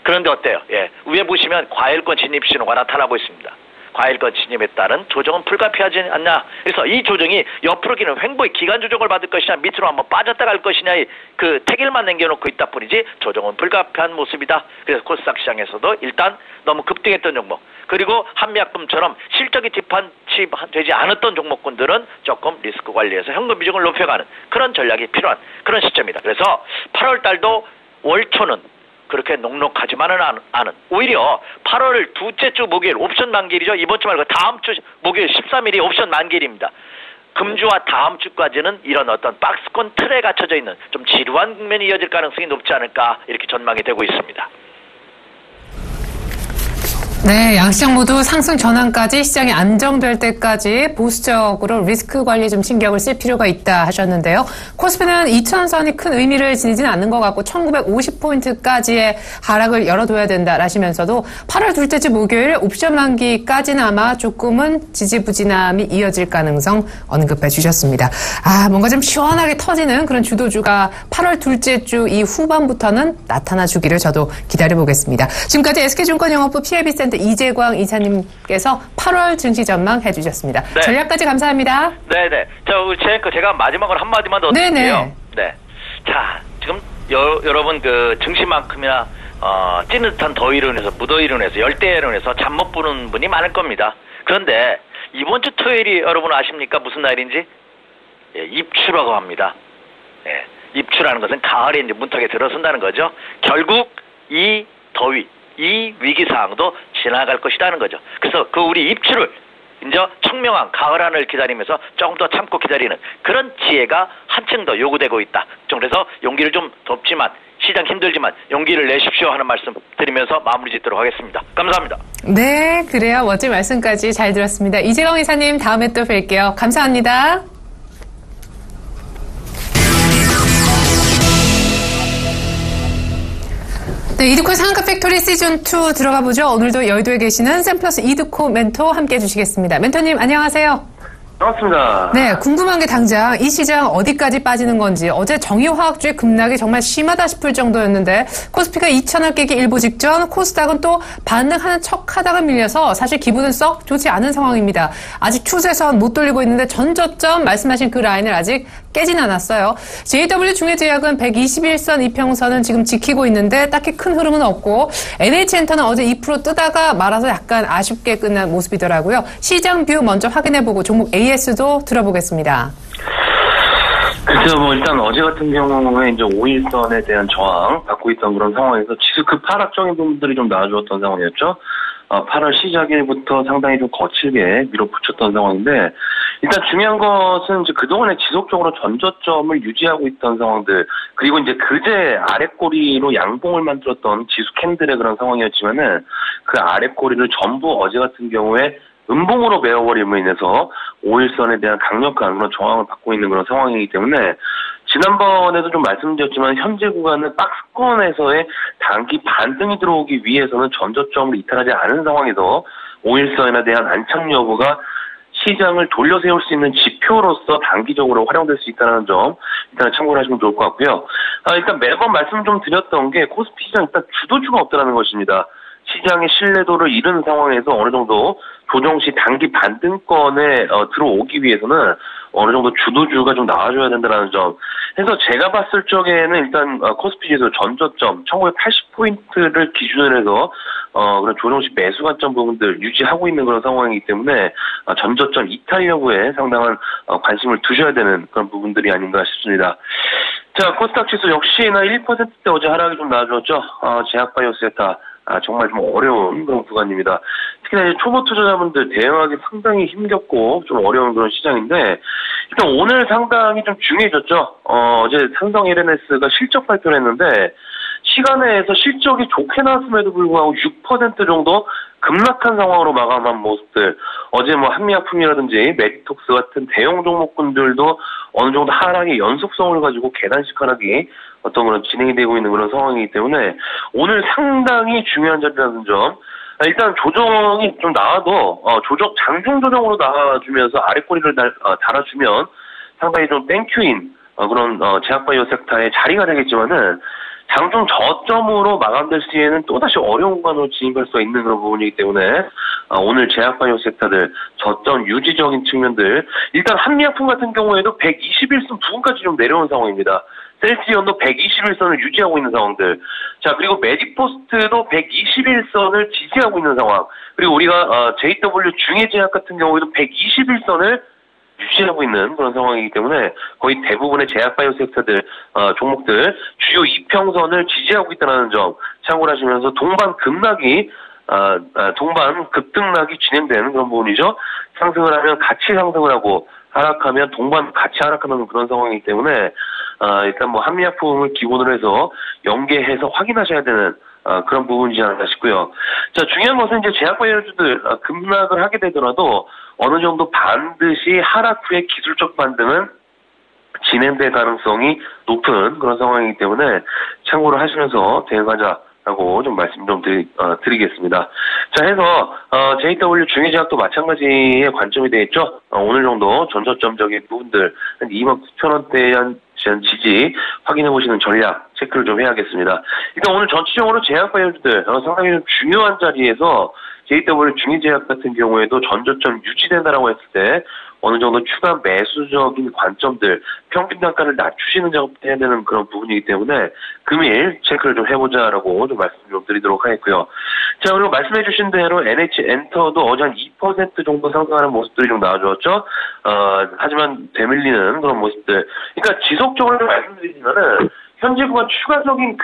그런데 어때요? 예, 위에 보시면 과열권 진입 신호가 나타나고 있습니다. 과열권 진입에 따른 조정은 불가피하지 않냐. 그래서 이 조정이 옆으로 기는 횡보의 기간 조정을 받을 것이냐 밑으로 한번 빠졌다 갈 것이냐의 그 택일만 남겨놓고 있다 뿐이지 조정은 불가피한 모습이다. 그래서 코스닥 시장에서도 일단 너무 급등했던 종목 그리고 한미약품처럼 실적이 뒷받침되지 않았던 종목군들은 조금 리스크 관리해서 현금 비중을 높여가는 그런 전략이 필요한 그런 시점이다. 그래서 8월 달도 월초는 그렇게 녹록하지만은 않은 오히려 8월 둘째 주 목요일 옵션 만기일이죠. 이번 주 말고 다음 주 목요일 13일이 옵션 만기일입니다. 금주와 다음 주까지는 이런 어떤 박스권 틀에 갇혀져 있는 좀 지루한 국면이 이어질 가능성이 높지 않을까 이렇게 전망이 되고 있습니다. 네, 양시장 모두 상승 전환까지 시장이 안정될 때까지 보수적으로 리스크 관리에 좀 신경을 쓸 필요가 있다 하셨는데요. 코스피는 2,000선이 큰 의미를 지니지는 않는 것 같고 1950포인트까지의 하락을 열어둬야 된다 하시면서도 8월 둘째 주 목요일 옵션 만기까지는 아마 조금은 지지부진함이 이어질 가능성 언급해 주셨습니다. 뭔가 좀 시원하게 터지는 그런 주도주가 8월 둘째 주 이 후반부터는 나타나 주기를 저도 기다려보겠습니다. 지금까지 SK증권영업부 PIB센터 이재광 이사님께서 8월 증시 전망 해주셨습니다. 네. 전략까지 감사합니다. 네네. 제가 마지막으로 한마디만 더 드릴게요. 네. 자, 지금 여러분 그 증시만큼이나 찌릿한 더위로 인해서 무더위로 인해서 열대야로 인해서 잠 못 부는 분이 많을 겁니다. 그런데 이번 주 토요일이 여러분 아십니까? 무슨 날인지? 예, 입추라고 합니다. 예, 입추라는 것은 가을에 이제 문턱에 들어선다는 거죠. 결국 이 더위, 이 위기 상황도 지나갈 것이라는 거죠. 그래서 그 우리 입추를 이제 청명한 가을 하늘 기다리면서 조금 더 참고 기다리는 그런 지혜가 한층 더 요구되고 있다. 그래서 용기를 좀 덥지만 시장 힘들지만 용기를 내십시오 하는 말씀 드리면서 마무리 짓도록 하겠습니다. 감사합니다. 네, 그래요. 멋진 말씀까지 잘 들었습니다. 이재광 이사님 다음에 또 뵐게요. 감사합니다. 네, 이드코 상한가 팩토리 시즌2 들어가 보죠. 오늘도 여의도에 계시는 샘플러스 이드코 멘토 함께 해주시겠습니다. 멘토님 안녕하세요. 반갑습니다. 네, 궁금한 게 당장 이 시장 어디까지 빠지는 건지 어제 정유화학주의 급락이 정말 심하다 싶을 정도였는데 코스피가 2,000원 깨기 일보 직전 코스닥은 또 반등하는 척하다가 밀려서 사실 기분은 썩 좋지 않은 상황입니다. 아직 추세선 못 돌리고 있는데 전저점 말씀하신 그 라인을 아직 깨진 않았어요. JW 중해제약은 121선 이평선은 지금 지키고 있는데 딱히 큰 흐름은 없고 NH엔터는 어제 2% 뜨다가 말아서 약간 아쉽게 끝난 모습이더라고요. 시장 뷰 먼저 확인해보고 종목 AS도 들어보겠습니다. 그래서 일단 어제 같은 경우에 이제 5일선에 대한 저항 받고 있던 그런 상황에서 지수 급하락적인 부분들이 좀 나와주었던 상황이었죠. 8월 시작일부터 상당히 좀 거칠게 밀어붙였던 상황인데 일단 중요한 것은 이제 그동안에 지속적으로 전저점을 유지하고 있던 상황들 그리고 이제 그제 아랫꼬리로 양봉을 만들었던 지수 캔들의 그런 상황이었지만은 그 아랫꼬리를 전부 어제 같은 경우에 음봉으로 메워버림으로 인해서 5일선에 대한 강력한 그런 저항을 받고 있는 그런 상황이기 때문에 지난번에도 좀 말씀드렸지만 현재 구간은 박스권에서의 단기 반등이 들어오기 위해서는 전저점을 이탈하지 않은 상황에서 5일선에 대한 안착 여부가 시장을 돌려세울 수 있는 지표로서 단기적으로 활용될 수 있다는 점 일단 참고를 하시면 좋을 것 같고요. 일단 매번 말씀 좀 드렸던 게 코스피 시장 일단 주도주가 없다는 것입니다. 시장의 신뢰도를 잃은 상황에서 어느 정도 조정 시 단기 반등권에 들어오기 위해서는 어느 정도 주도주가 좀 나와줘야 된다는 점. 그래서 제가 봤을 적에는 일단 코스피 지수 전저점 1980포인트를 기준으로 해서 그런 조정 시 매수 관점 부분들 유지하고 있는 그런 상황이기 때문에 전저점 이탈 여부에 상당한 관심을 두셔야 되는 그런 부분들이 아닌가 싶습니다. 자, 코스닥 지수 역시나 1%대 어제 하락이 좀 나와줬죠. 제약바이오세타. 정말 좀 어려운 그런 구간입니다. 특히나 이제 초보 투자자분들 대응하기 상당히 힘겹고 좀 어려운 그런 시장인데 일단 오늘 상당히 좀 중요해졌죠. 어제 삼성 LNS가 실적 발표를 했는데 시간에서 실적이 좋게 나왔음에도 불구하고 6% 정도 급락한 상황으로 마감한 모습들. 어제 한미약품이라든지 메디톡스 같은 대형 종목군들도 어느 정도 하락의 연속성을 가지고 계단식 하락이 어떤 그런 진행이 되고 있는 그런 상황이기 때문에 오늘 상당히 중요한 자리라는 점. 일단 조정이 좀 나와도 장중 조정으로 나와주면서 아랫꼬리를 달아주면 상당히 좀 땡큐인 그런 제약바이오 섹터의 자리가 되겠지만은 장중 저점으로 마감될 시에는 또다시 어려운 구간으로 진입할 수 있는 그런 부분이기 때문에 오늘 제약바이오 섹터들 저점 유지적인 측면들 일단 한미약품 같은 경우에도 121선 부근까지 좀 내려온 상황입니다. 셀시언도 121선을 유지하고 있는 상황들. 자, 그리고 메디포스트도 121선을 지지하고 있는 상황. 그리고 우리가 JW 중해제약 같은 경우에도 121선을 유지하고 있는 그런 상황이기 때문에 거의 대부분의 제약바이오 섹터들 종목들 주요 이평선을 지지하고 있다는 점 참고를 하시면서 동반 급등락이 진행되는 그런 부분이죠. 상승을 하면 같이 상승을 하고 하락하면 동반 같이 하락하는 그런 상황이기 때문에 일단 한미약품을 기본으로 해서 연계해서 확인하셔야 되는 그런 부분이지 않나 싶고요. 자, 중요한 것은 이제 제약바이오주들 급락을 하게 되더라도 어느 정도 반드시 하락 후에 기술적 반등은 진행될 가능성이 높은 그런 상황이기 때문에 참고를 하시면서 대응하자라고 좀 말씀 좀 드리겠습니다. 자, 해서 JW 중의제약도 마찬가지의 관점이 되겠죠. 오늘 정도 전저점적인 부분들 한 29,000원대에 한 지지 확인해 보시는 전략 체크를 좀 해야겠습니다. 일단 오늘 전체적으로 제약바이오주들 상당히 좀 중요한 자리에서 JW 중의제약 같은 경우에도 전저점 유지된다라고 했을 때 어느 정도 추가 매수적인 관점들, 평균 단가를 낮추시는 작업을 해야 되는 그런 부분이기 때문에 금일 체크를 좀 해보자라고 좀 말씀 좀 드리도록 하겠고요. 자, 그리고 말씀해 주신 대로 NH 엔터도 어제 한 2% 정도 상승하는 모습들이 좀 나와주었죠. 하지만 되밀리는 그런 모습들. 그러니까 지속적으로 말씀드리지만은 현재 구간 추가적인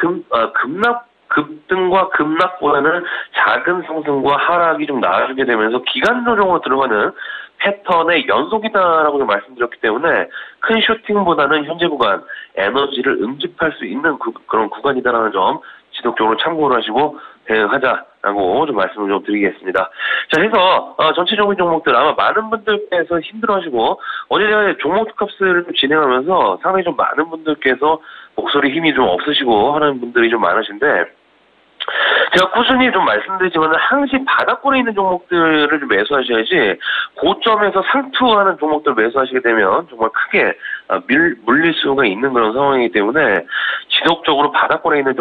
급등과 급락보다는 작은 상승과 하락이 좀 나아지게 되면서 기간 조정으로 들어가는 패턴의 연속이다라고 말씀드렸기 때문에 큰 슈팅보다는 현재 구간 에너지를 응집할 수 있는 그런 구간이다라는 점 지속적으로 참고를 하시고 대응하자라고 좀 말씀을 좀 드리겠습니다. 자, 해서 전체적인 종목들 아마 많은 분들께서 힘들어하시고 어제 제가 종목 투캅스를 좀 진행하면서 상당히 좀 많은 분들께서 목소리 힘이 좀 없으시고 하는 분들이 좀 많으신데 제가 꾸준히 좀 말씀드리지만 항시 바닥권에 있는 종목들을 좀 매수하셔야지 고점에서 상투하는 종목들 매수하시게 되면 정말 크게 물릴 수가 있는 그런 상황이기 때문에 지속적으로 바닥권에 있는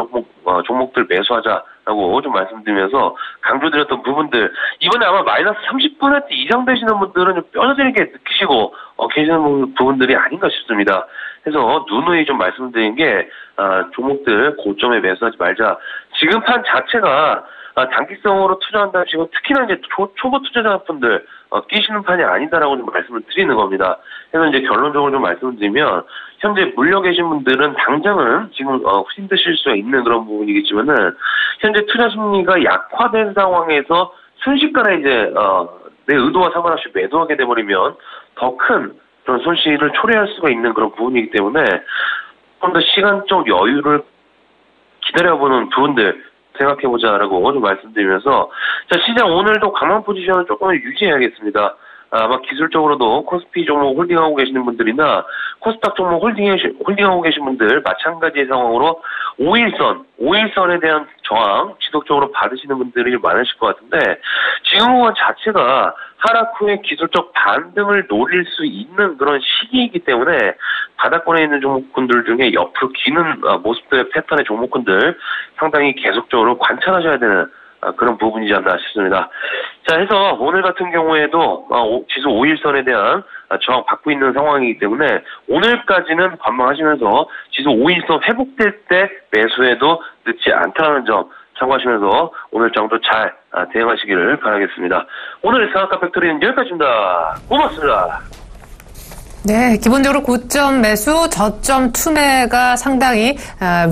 종목들 매수하자라고 좀 말씀드리면서 강조드렸던 부분들 이번에 아마 마이너스 30% 이상 되시는 분들은 좀 뼈저리게 느끼시고 계시는 부분들이 아닌가 싶습니다. 그래서 누누이 좀 말씀드린 게 종목들 고점에 매수하지 말자. 지금 판 자체가 단기성으로 투자한다 치고 특히나 이제 초보 투자자분들 끼시는 판이 아니다라고 좀 말씀을 드리는 겁니다. 그래서 이제 결론적으로 좀 말씀드리면 현재 물려 계신 분들은 당장은 지금 힘드실 수가 있는 그런 부분이겠지만은 현재 투자 심리가 약화된 상황에서 순식간에 이제 내 의도와 상관없이 매도하게 돼버리면 더 큰 그런 손실을 초래할 수가 있는 그런 부분이기 때문에 좀 더 시간적 여유를 기다려보는 부분들 생각해보자라고 좀 말씀드리면서 자, 시장 오늘도 강한 포지션을 조금 유지해야겠습니다. 아마 기술적으로도 코스피 종목 홀딩하고 계시는 분들이나 코스닥 종목 홀딩하고 계신 분들 마찬가지의 상황으로 5일선에 대한 저항 지속적으로 받으시는 분들이 좀 많으실 것 같은데 지금 구간 자체가 하락 후에 기술적 반등을 노릴 수 있는 그런 시기이기 때문에 바닥권에 있는 종목군들 중에 옆으로 기는 모습들의 패턴의 종목군들 상당히 계속적으로 관찰하셔야 되는 그런 부분이지 않나 싶습니다. 자, 해서 오늘 같은 경우에도 지수 5일선에 대한 저항 받고 있는 상황이기 때문에 오늘까지는 관망하시면서 지수 5일선 회복될 때 매수해도 늦지 않다는 점 참고하시면서 오늘 장도 잘 대응하시기를 바라겠습니다. 오늘의 상한가 팩토리는 여기까지입니다. 고맙습니다. 네, 기본적으로 고점 매수, 저점 투매가 상당히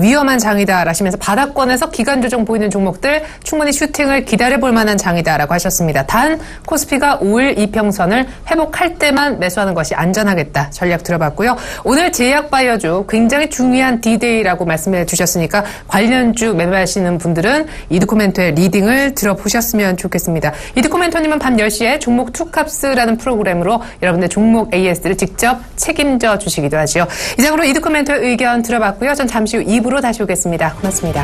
위험한 장이다라시면서 바닥권에서 기간 조정 보이는 종목들 충분히 슈팅을 기다려볼 만한 장이다라고 하셨습니다. 단 코스피가 5일 이평선을 회복할 때만 매수하는 것이 안전하겠다 전략 들어봤고요. 오늘 제약바이오주 굉장히 중요한 D-Day라고 말씀해 주셨으니까 관련주 매매하시는 분들은 이드코멘토의 리딩을 들어보셨으면 좋겠습니다. 이드코멘토님은 밤 10시에 종목 투캅스라는 프로그램으로 여러분의 종목 AS를 직접 책임져 주시기도 하죠. 이상으로 이드코멘토의 의견 들어봤고요. 전 잠시 후 2부로 다시 오겠습니다. 고맙습니다.